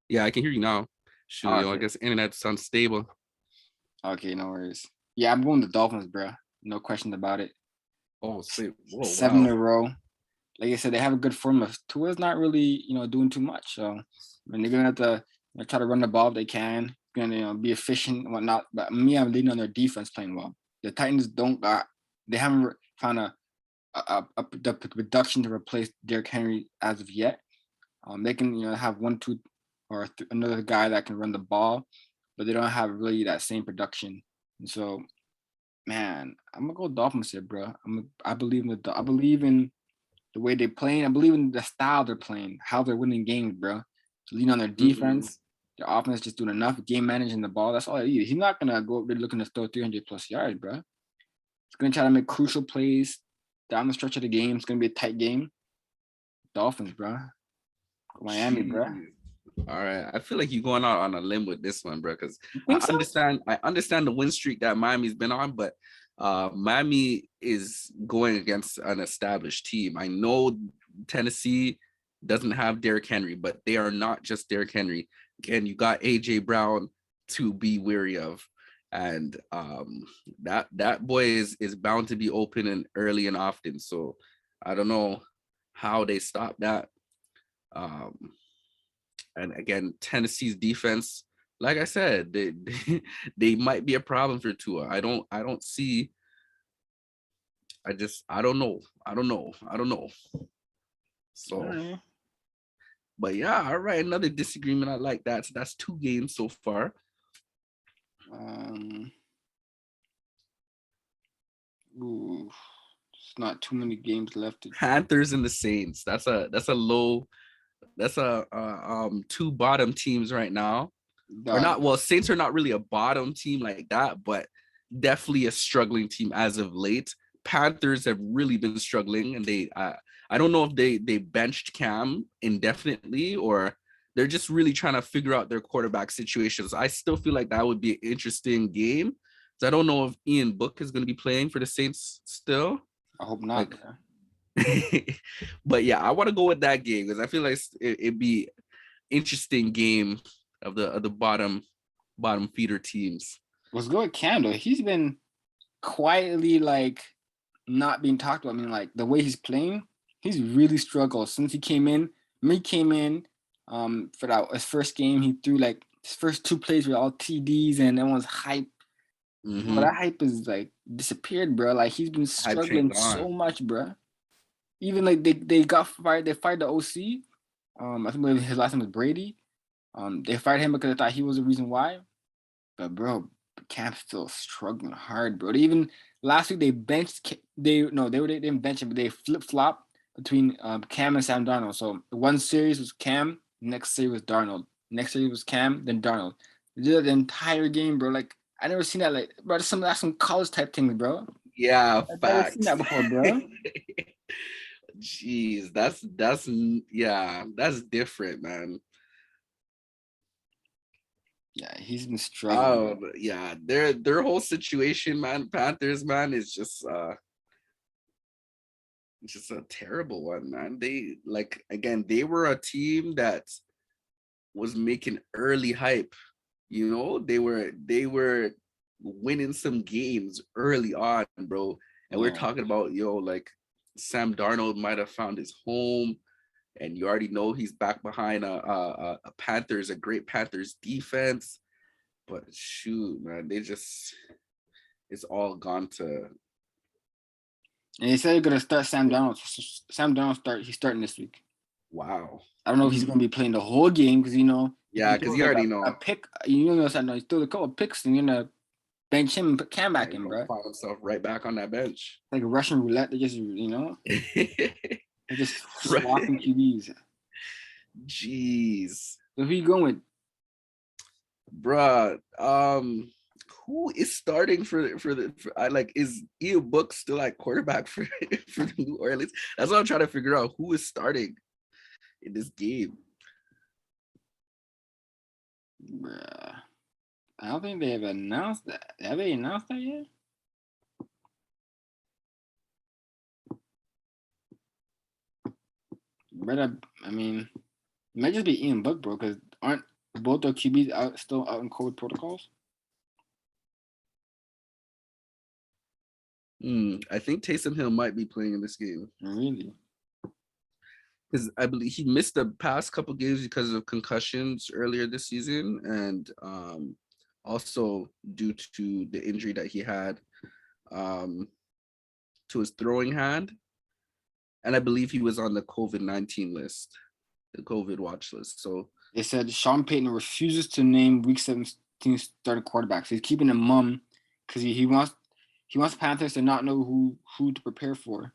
Yeah, I can hear you now. Shoot, Oh, yo, I okay. guess internet's unstable. Okay, no worries. Yeah, I'm going the Dolphins, bro. No question about it. Oh, sweet. Whoa, 7 in wow. a row. Like I said, they have a good formula. Tua's not really, doing too much. So I mean, they're gonna have to try to run the ball if they can. Gonna be efficient and whatnot. But me, I'm leaning on their defense playing well. The Titans they haven't found the production to replace Derrick Henry as of yet. They can have one, two, or another guy that can run the ball, but they don't have really that same production. And so, man, I'm gonna go Dolphins here, bro. I believe in the way they're playing. I believe in the style they're playing, how they're winning games, bro. To lean on their Mm-hmm. defense, their offense just doing enough, game managing the ball. That's all he is. He's not gonna go up there looking to throw 300 plus yards, bro. He's gonna try to make crucial plays down the stretch of the game. It's gonna be a tight game. Dolphins, bro. Miami, bro. Jeez. All right. I feel like you're going out on a limb with this one, bro, because You I think so? understand the win streak that Miami's been on, but Miami is going against an established team. I know Tennessee doesn't have Derrick Henry, but they are not just Derrick Henry. Again, you got AJ Brown to be weary of. And that boy is bound to be open and early and often. So I don't know how they stop that. Um, and again, Tennessee's defense, like I said, they might be a problem for Tua. I don't see. I don't know. I don't know. All So, right. but yeah, all right. Another disagreement. I like that. So that's 2 games so far. Um, ooh, it's not too many games left. Panthers and the Saints. That's a low. That's two bottom teams right now. Or Dog. not. Well, Saints are not really a bottom team like that, but definitely a struggling team as of late. Panthers have really been struggling, and I don't know if they benched Cam indefinitely or they're just really trying to figure out their quarterback situations. I still feel like that would be an interesting game. So I don't know if Ian Book is going to be playing for the Saints still. I hope not, Like, bro. but yeah, I want to go with that game because I feel like it'd be interesting game of the bottom feeder teams. Let's go with Cam though. He's been quietly like not being talked about. I mean, like the way he's playing, he's really struggled since he came in. When he came in, for that his first game, he threw like his first 2 plays were all TDs, and everyone's hype. Bro, Mm-hmm. that hype is like disappeared, bro. Like he's been Hype train struggling so gone. much, bro. Even like they got fired. They fired the OC. I think his last name was Brady. They fired him because they thought he was the reason why. But bro, Cam's still struggling hard, bro. They even last week they benched. They didn't bench him, but they flip flop between Cam and Sam Darnold. So one series was Cam, next series was Darnold. Next series was Cam, then Darnold. They did that the entire game, bro. Like I never seen that. Like, bro, that's some college type things, bro. Yeah, I've never seen facts. that before, bro. Jeez, that's yeah, that's different, man. Yeah, he's been struggling. Yeah, their whole situation, man, Panthers, man, is just a terrible one, man. They like again, they were a team that was making early hype. You know, they were winning some games early on, bro. And we're Yeah. talking about like Sam Darnold might have found his home, and you already know he's back behind a Panthers, a great Panthers defense. But shoot, man, it's all gone to And they said they're gonna start Sam Darnold. Sam Darnold he's starting this week. wow. I don't know if he's going to be playing the whole game because if Yeah, he because throws you like already a know. pick, I know he threw a couple picks and you're gonna bench him and put Cam Yeah, back he's in, gonna bro. find himself right back on that bench. Like a Russian roulette. They just they're just swapping Right. QBs. Jeez. So who you going with? Bruh, who is starting I like is Ian Book still at quarterback for for the New Orleans? That's what I'm trying to figure out. Who is starting in this game? Bruh. I don't think they have announced that. Have they announced that yet? Brother, I mean, it might just be Ian Book, bro, because aren't both their QBs still out in COVID protocols? I think Taysom Hill might be playing in this game Really? because I believe he missed the past couple games because of concussions earlier this season, and also due to the injury that he had um, to his throwing hand. And I believe he was on the COVID-19 list, the COVID watch list. So They said Sean Payton refuses to name Week 17 starting quarterback, so he's keeping him mum because he wants Panthers to not know who to prepare for.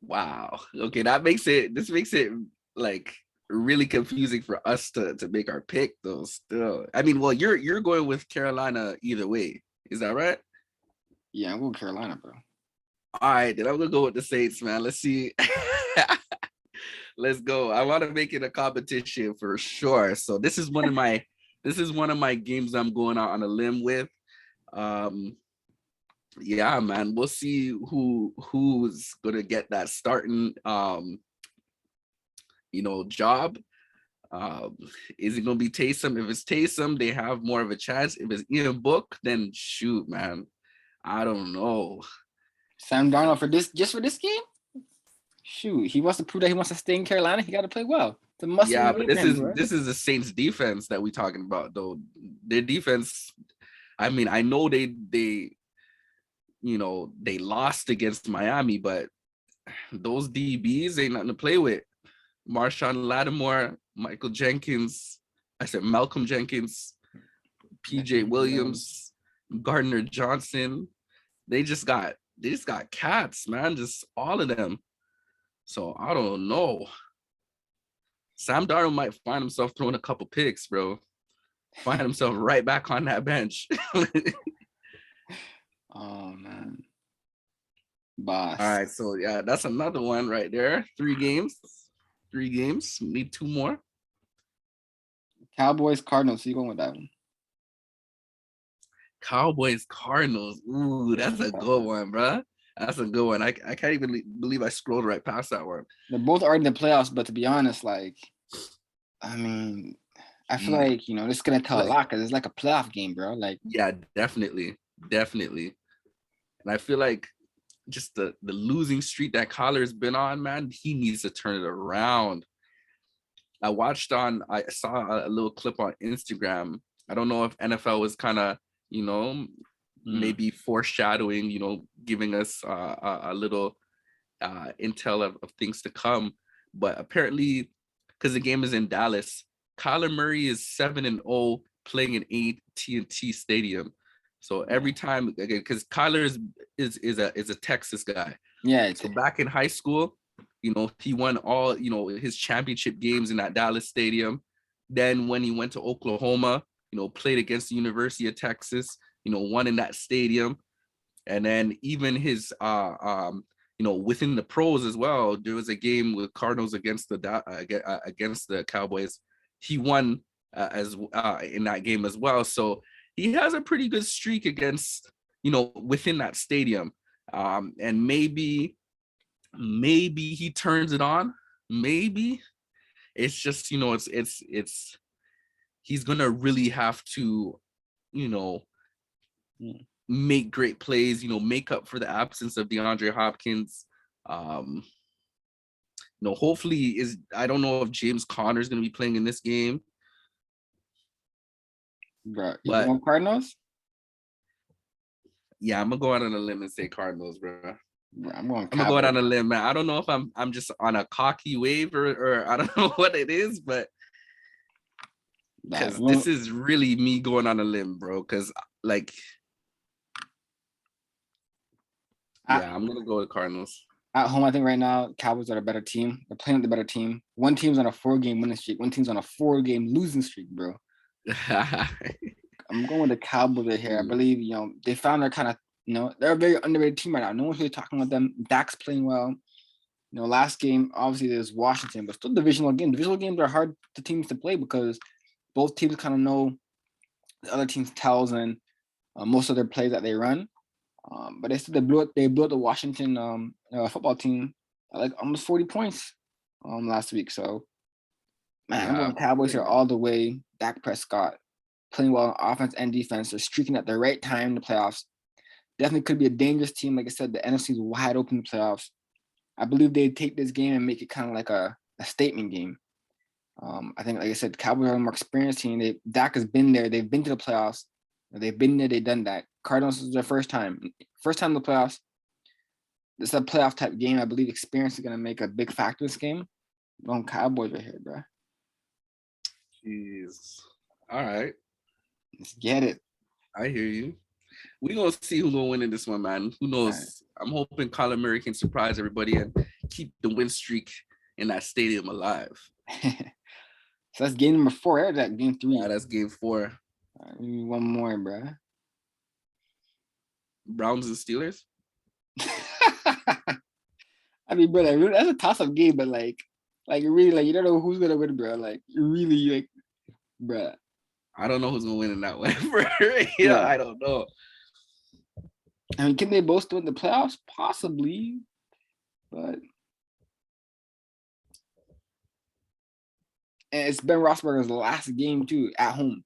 wow. Okay, this makes it like really confusing for us to make our pick though still. I mean, well, you're going with Carolina either way. Is that right? Yeah, I'm going Carolina, bro. All right, then I'm gonna go with the Saints, man. Let's see. Let's go. I want to make it a competition for sure. So this is one of my games I'm going out on a limb with. Um yeah, man. We'll see who's gonna get that starting job. Um, is it gonna be Taysom? If it's Taysom, they have more of a chance. If it's Ian Book, then shoot, man. I don't know. Sam Darnold for this game? Shoot, he wants to prove that he wants to stay in Carolina. He got to play well. It's a must Yeah, win but game for him, bro. this is the Saints defense that we're talking about, though. Their defense, I mean, I know they lost against Miami, but those DBs ain't nothing to play with. Marshawn Lattimore, Michael Jenkins, I said Malcolm Jenkins, PJ Williams, Gardner Johnson. They just got cats, man. Just all of them. So I don't know. Sam Darnold might find himself throwing a couple picks, bro. Find himself right back on that bench. Oh man, boss. All right, so yeah, that's another one right there. 3 games. 3 games. Need 2 more. Cowboys, Cardinals. So you going with that one? Cowboys, Cardinals. Ooh, that's a good one, bro. That's a good one. I can't even believe I scrolled right past that one. They're both already in the playoffs, but to be honest, like, I mean, I feel like this is gonna tell a lot because it's like a playoff game, bro. Like, yeah, definitely. And I feel like just the losing streak that Collar's been on, man, he needs to turn it around. I saw a little clip on Instagram. I don't know if NFL was kind of, maybe foreshadowing, giving us a little intel of things to come. But apparently, because the game is in Dallas, Kyler Murray is 7-0 playing in AT&T Stadium. So every time, again, because Kyler is a Texas guy. Yeah. So back in high school, he won all, his championship games in that Dallas stadium. Then when he went to Oklahoma, played against the University of Texas, won in that stadium. And then even his, within the pros as well, there was a game with Cardinals against the Cowboys. He won in that game as well. So he has a pretty good streak against, within that stadium. And maybe he turns it on. Maybe it's just, it's he's gonna really have to, make great plays, make up for the absence of DeAndre Hopkins. Hopefully I don't know if James Conner is gonna be playing in this game. Bro, you going Cardinals? Yeah, I'm gonna go out on a limb and say Cardinals, bro. I'm gonna go out on a limb, man. I don't know if I'm just on a cocky wave or I don't know what it is, but because this is really me going on a limb, bro. Because I'm gonna go with Cardinals. At home, I think right now Cowboys are a better team. They're playing with the better team. One team's on a 4-game winning streak. One team's on a 4-game losing streak, bro. I'm going with the Cowboys right here. I believe, they found their kind of, they're a very underrated team right now. No one's really talking about them. Dak's playing well. Last game, obviously there's Washington, but still divisional game. Divisional games are hard to teams to play because both teams kind of know the other team's tells and most of their plays that they run. But they blew up the Washington football team at like almost 40 points last week. So, man, I'm going Cowboys here all the way. Dak Prescott playing well on offense and defense. They're streaking at the right time in the playoffs. Definitely could be a dangerous team. Like I said, the NFC is wide open in the playoffs. I believe they take this game and make it kind of like a statement game. I think, like I said, Cowboys are a more experienced team. Dak has been there. They've been to the playoffs. They've been there. They've done that. Cardinals is their first time. First time in the playoffs. This is a playoff type game. I believe experience is going to make a big factor in this game. I'm going Cowboys right here, bro. Jeez. All right. Let's get it. I hear you. We're going to see who's going to win in this one, man. Who knows? Right. I'm hoping Kyler Murray can surprise everybody and keep the win streak in that stadium alive. So that's game number 4, right? That game 3. Yeah, that's game 4. All right, one more, bro. Browns and Steelers? I mean, bro, that's a toss-up game, but like really, you don't know who's going to win, bro. Like, really, bro. I don't know who's going to win in that one. I don't know. I mean, can they both still in the playoffs? Possibly, but and it's Ben Roethlisberger's last game too at home.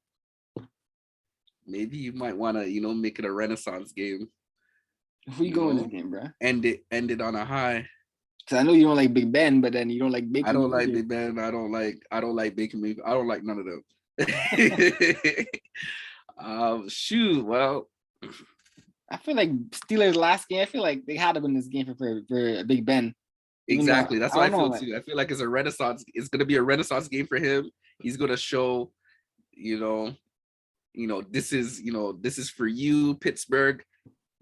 Maybe you might want to, make it a Renaissance game. Who you going in this game, bro? End it on a high. Cause I know you don't like Big Ben, but then you don't like Baker. I don't like Big Ben. I don't like Baker Mayfield. I don't like none of them. Shoot. Well, I feel like Steelers last game. I feel like they had to win this game for Big Ben. Exactly. That's what I feel too. I feel like it's a Renaissance. It's gonna be a Renaissance game for him. He's gonna show, this is for you, Pittsburgh.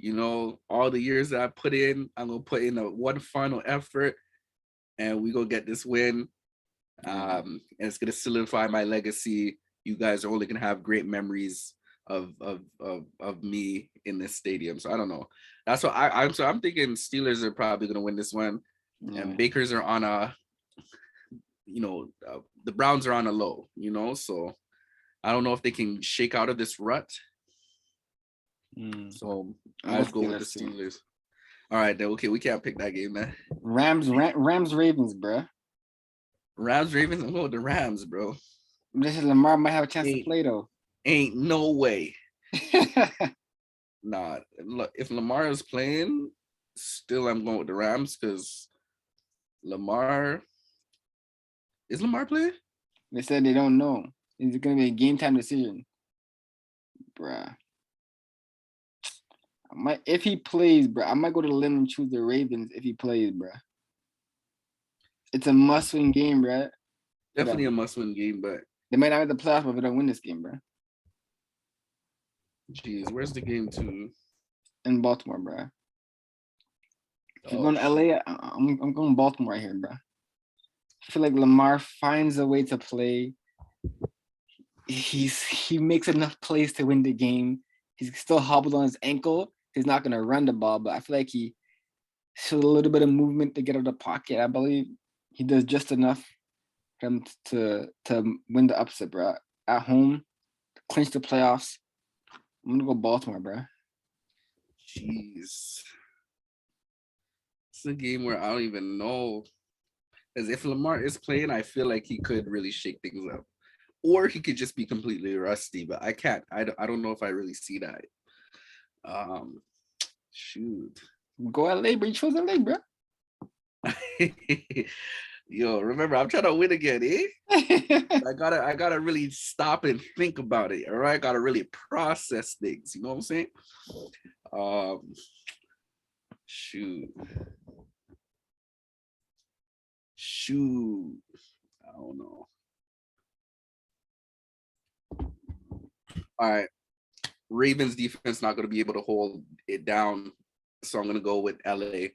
All the years that I put in, I'm gonna put in one final effort, and we gonna get this win. And it's gonna solidify my legacy. You guys are only gonna have great memories of me in this stadium. So I don't know. That's what I'm thinking. Steelers are probably gonna win this one, and Bakers are on a, the Browns are on a low. So I don't know if they can shake out of this rut. So I'll go with the Steelers. All right, then. Okay, we can't pick that game, man. Rams, Ravens, bro. Rams, Ravens. I'm going with the Rams, bro. This is Lamar might have a chance to play though. Ain't no way. Nah, if Lamar is playing, still I'm going with the Rams because Lamar. Is Lamar playing? They said they don't know. Is it gonna be a game time decision, bruh? If he plays, bro, I might go to the limb and choose the Ravens if he plays, bro. It's a must-win game, bro. Definitely a must-win game, but they might not make the playoffs if they don't win this game, bro. Jeez, where's the game to? In Baltimore, bro. If you're going to LA, I'm going Baltimore right here, bro. I feel like Lamar finds a way to play. He makes enough plays to win the game. He's still hobbled on his ankle. He's not going to run the ball, but I feel like he showed a little bit of movement to get out of the pocket. I believe he does just enough for him to win the upset, bro. At home, to clinch the playoffs. I'm going to go Baltimore, bro. Jeez. It's a game where I don't even know. Because if Lamar is playing, I feel like he could really shake things up. Or he could just be completely rusty, but I can't. I don't know if I really see that. Shoot. Go LA, bro. You chose LA, bro. Yo, remember, I'm trying to win again, eh? I gotta really stop and think about it. All right, I gotta really process things. You know what I'm saying? Shoot. I don't know. All right. Ravens defense not going to be able to hold it down. So I'm going to go with LA.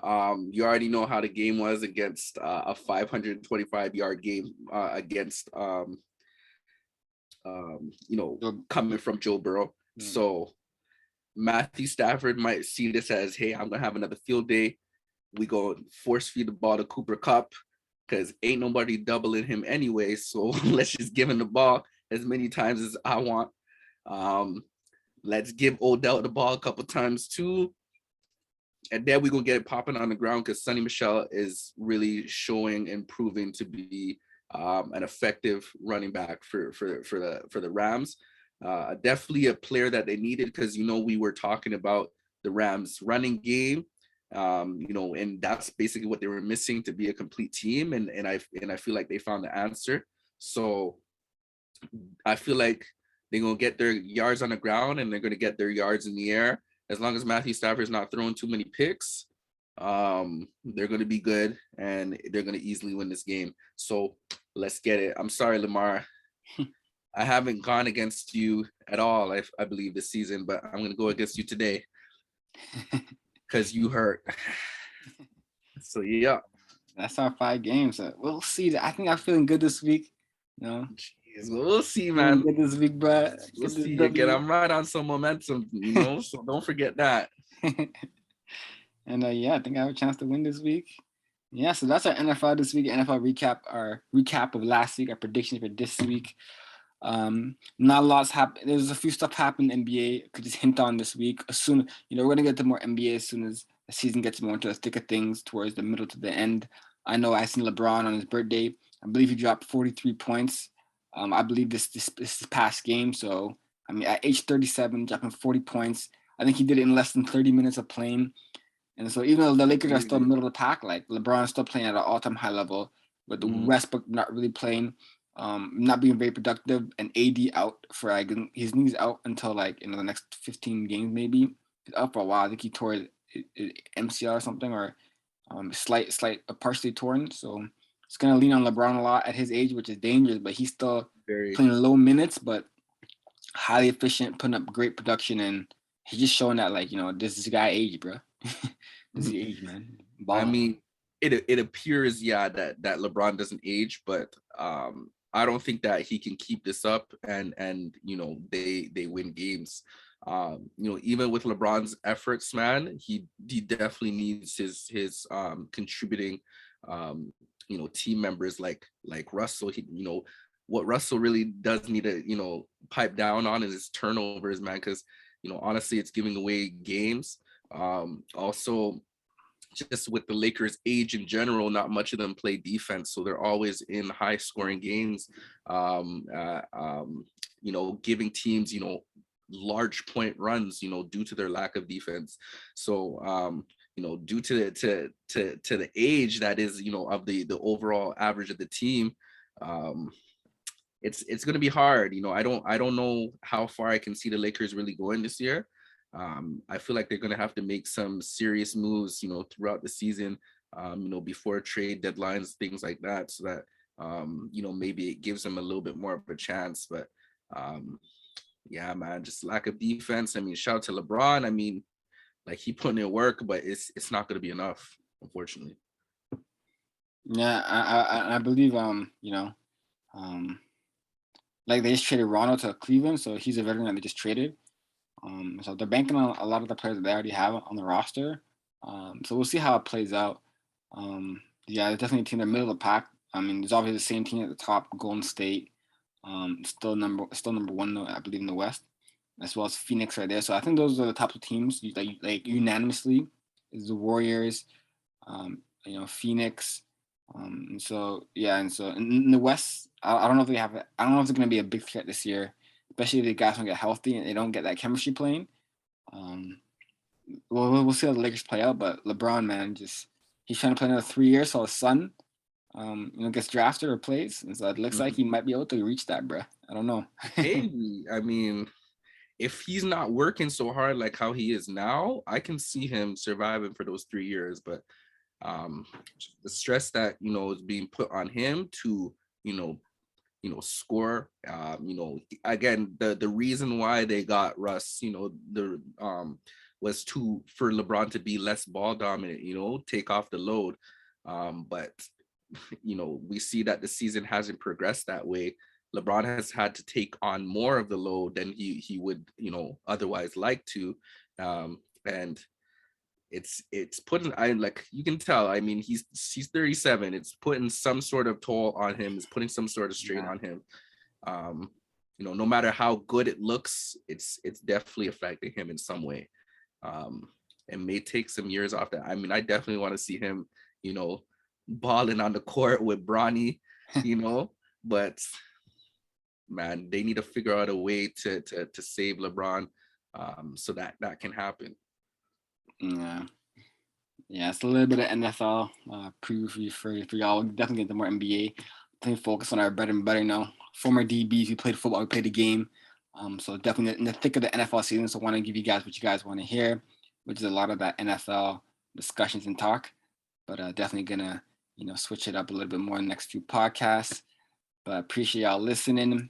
You already know how the game was against a 525-yard game against So, coming from Joe Burrow. mm, So Matthew Stafford might see this as, hey, I'm gonna have another field day. We go force feed the ball to Cooper Cup because ain't nobody doubling him anyway. So let's just give him the ball as many times as I want. Um, let's give Odell the ball a couple times too. And then we're gonna get it popping on the ground because Sonny Michel is really showing and proving to be an effective running back for the Rams. Definitely a player that they needed because we were talking about the Rams running game, and that's basically what they were missing to be a complete team. And I feel like they found the answer. So I feel like they're gonna get their yards on the ground and they're gonna get their yards in the air. As long as Matthew Stafford's not throwing too many picks, they're gonna be good and they're gonna easily win this game. So let's get it. I'm sorry, Lamar. I haven't gone against you at all, I believe, this season, but I'm gonna go against you today because you hurt. So yeah. that's our 5 games. So we'll see. I think I'm feeling good this week. You know, Jeez, we'll see, feeling man. good this week, bro. We'll Get this see again. W. I'm right on some momentum. So don't forget that. And yeah, I think I have a chance to win this week. Yeah, so that's our NFL this week. NFL recap, our recap of last week, our predictions for this week. Not a lot's happened. There's a few stuff happened in NBA. Could just hint on this week. As soon, we're gonna get to more NBA as soon as the season gets more into the thick of things towards the middle to the end. I know I seen LeBron on his birthday. I believe he dropped 43 points. I believe this past game. So I mean, at age 37, dropping 40 points. I think he did it in less than 30 minutes of playing. And so even though the Lakers are still Crazy. middle of the pack, like LeBron is still playing at an all-time high level, but the Mhm. Westbrook not really playing, not being very productive, and AD out for like his knees out until like the next 15 games maybe. He's out for a while. I think he tore his MCL or something, or slight partially torn. So it's gonna lean on LeBron a lot at his age, which is dangerous. But he's still Very. playing low minutes, but highly efficient, putting up great production, and he's just showing that like this is guy age, bro. This is age, man. I Balling. mean, it appears, yeah, that LeBron doesn't age, but I don't think that he can keep this up and they win games. Even with LeBron's efforts, man, he definitely needs his contributing team members like Russell. What Russell really does need to pipe down on is his turnovers, man, because honestly it's giving away games. Also, just with the Lakers' age in general, not much of them play defense, so they're always in high-scoring games. Um, uh, um, giving teams large point runs, due to their lack of defense. So due to the age that is of the overall average of the team. Um, it's going to be hard. I don't know how far I can see the Lakers really going this year. I feel like they're going to have to make some serious moves, throughout the season, before trade deadlines, things like that, so that maybe it gives them a little bit more of a chance. But um, yeah, man, just lack of defense. I mean, shout out to LeBron. I mean, like he putting in work, but it's not going to be enough, unfortunately. Yeah, I believe um like they just traded Ronald to Cleveland, so he's a veteran that they just traded. So they're banking on a lot of the players that they already have on the roster. So we'll see how it plays out. Yeah, it's definitely a team in the middle of the pack. I mean, there's obviously the same team at the top, Golden State, still number one, I believe, in the West, as well as Phoenix right there. So I think those are the top two teams, like unanimously, is the Warriors, Phoenix. And so yeah, and so in the West, I don't know if they have. I don't know if it's going to be a big threat this year, especially if the guys don't get healthy and they don't get that chemistry playing. Um, we'll see how the Lakers play out, but LeBron, man, just he's trying to play another 3 years, so his son, gets drafted or plays, and so it looks like Mhm. he might be able to reach that, bro. I don't know. Maybe. I mean, if he's not working so hard like how he is now, I can see him surviving for those 3 years. But um, the stress that is being put on him to you know score. Again, the reason why they got Russ, the was for LeBron to be less ball dominant, take off the load. But we see that the season hasn't progressed that way. LeBron has had to take on more of the load than he would, otherwise like to. And it's putting, I like, you can tell, I mean, he's 37. It's putting some sort of toll on him, it's putting some sort of strain on him. No matter how good it looks, it's definitely affecting him in some way. It may take some years off that. I mean, I definitely want to see him, balling on the court with Bronny, but man, they need to figure out a way to save LeBron, so that can happen. Yeah, it's a little bit of NFL preview for y'all. We'll definitely get the more NBA. Definitely focus on our bread and butter now. Former DBs, we played football, we played the game. So definitely in the thick of the NFL season. So I want to give you guys what you guys want to hear, which is a lot of that NFL discussions and talk. But definitely gonna switch it up a little bit more in the next few podcasts. But I appreciate y'all listening.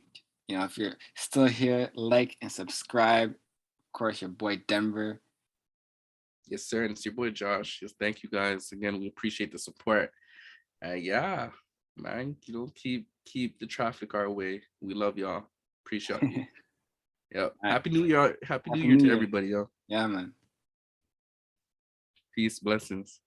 If you're still here, like and subscribe. Of course, your boy Denver. Yes, sir. And it's your boy Josh. Yes, thank you guys again. We appreciate the support. Yeah, man. Keep the traffic our way. We love y'all. Appreciate you. Yeah. Right. Happy New Year. Happy New Year to everybody, yo. Yeah, man. Peace, blessings.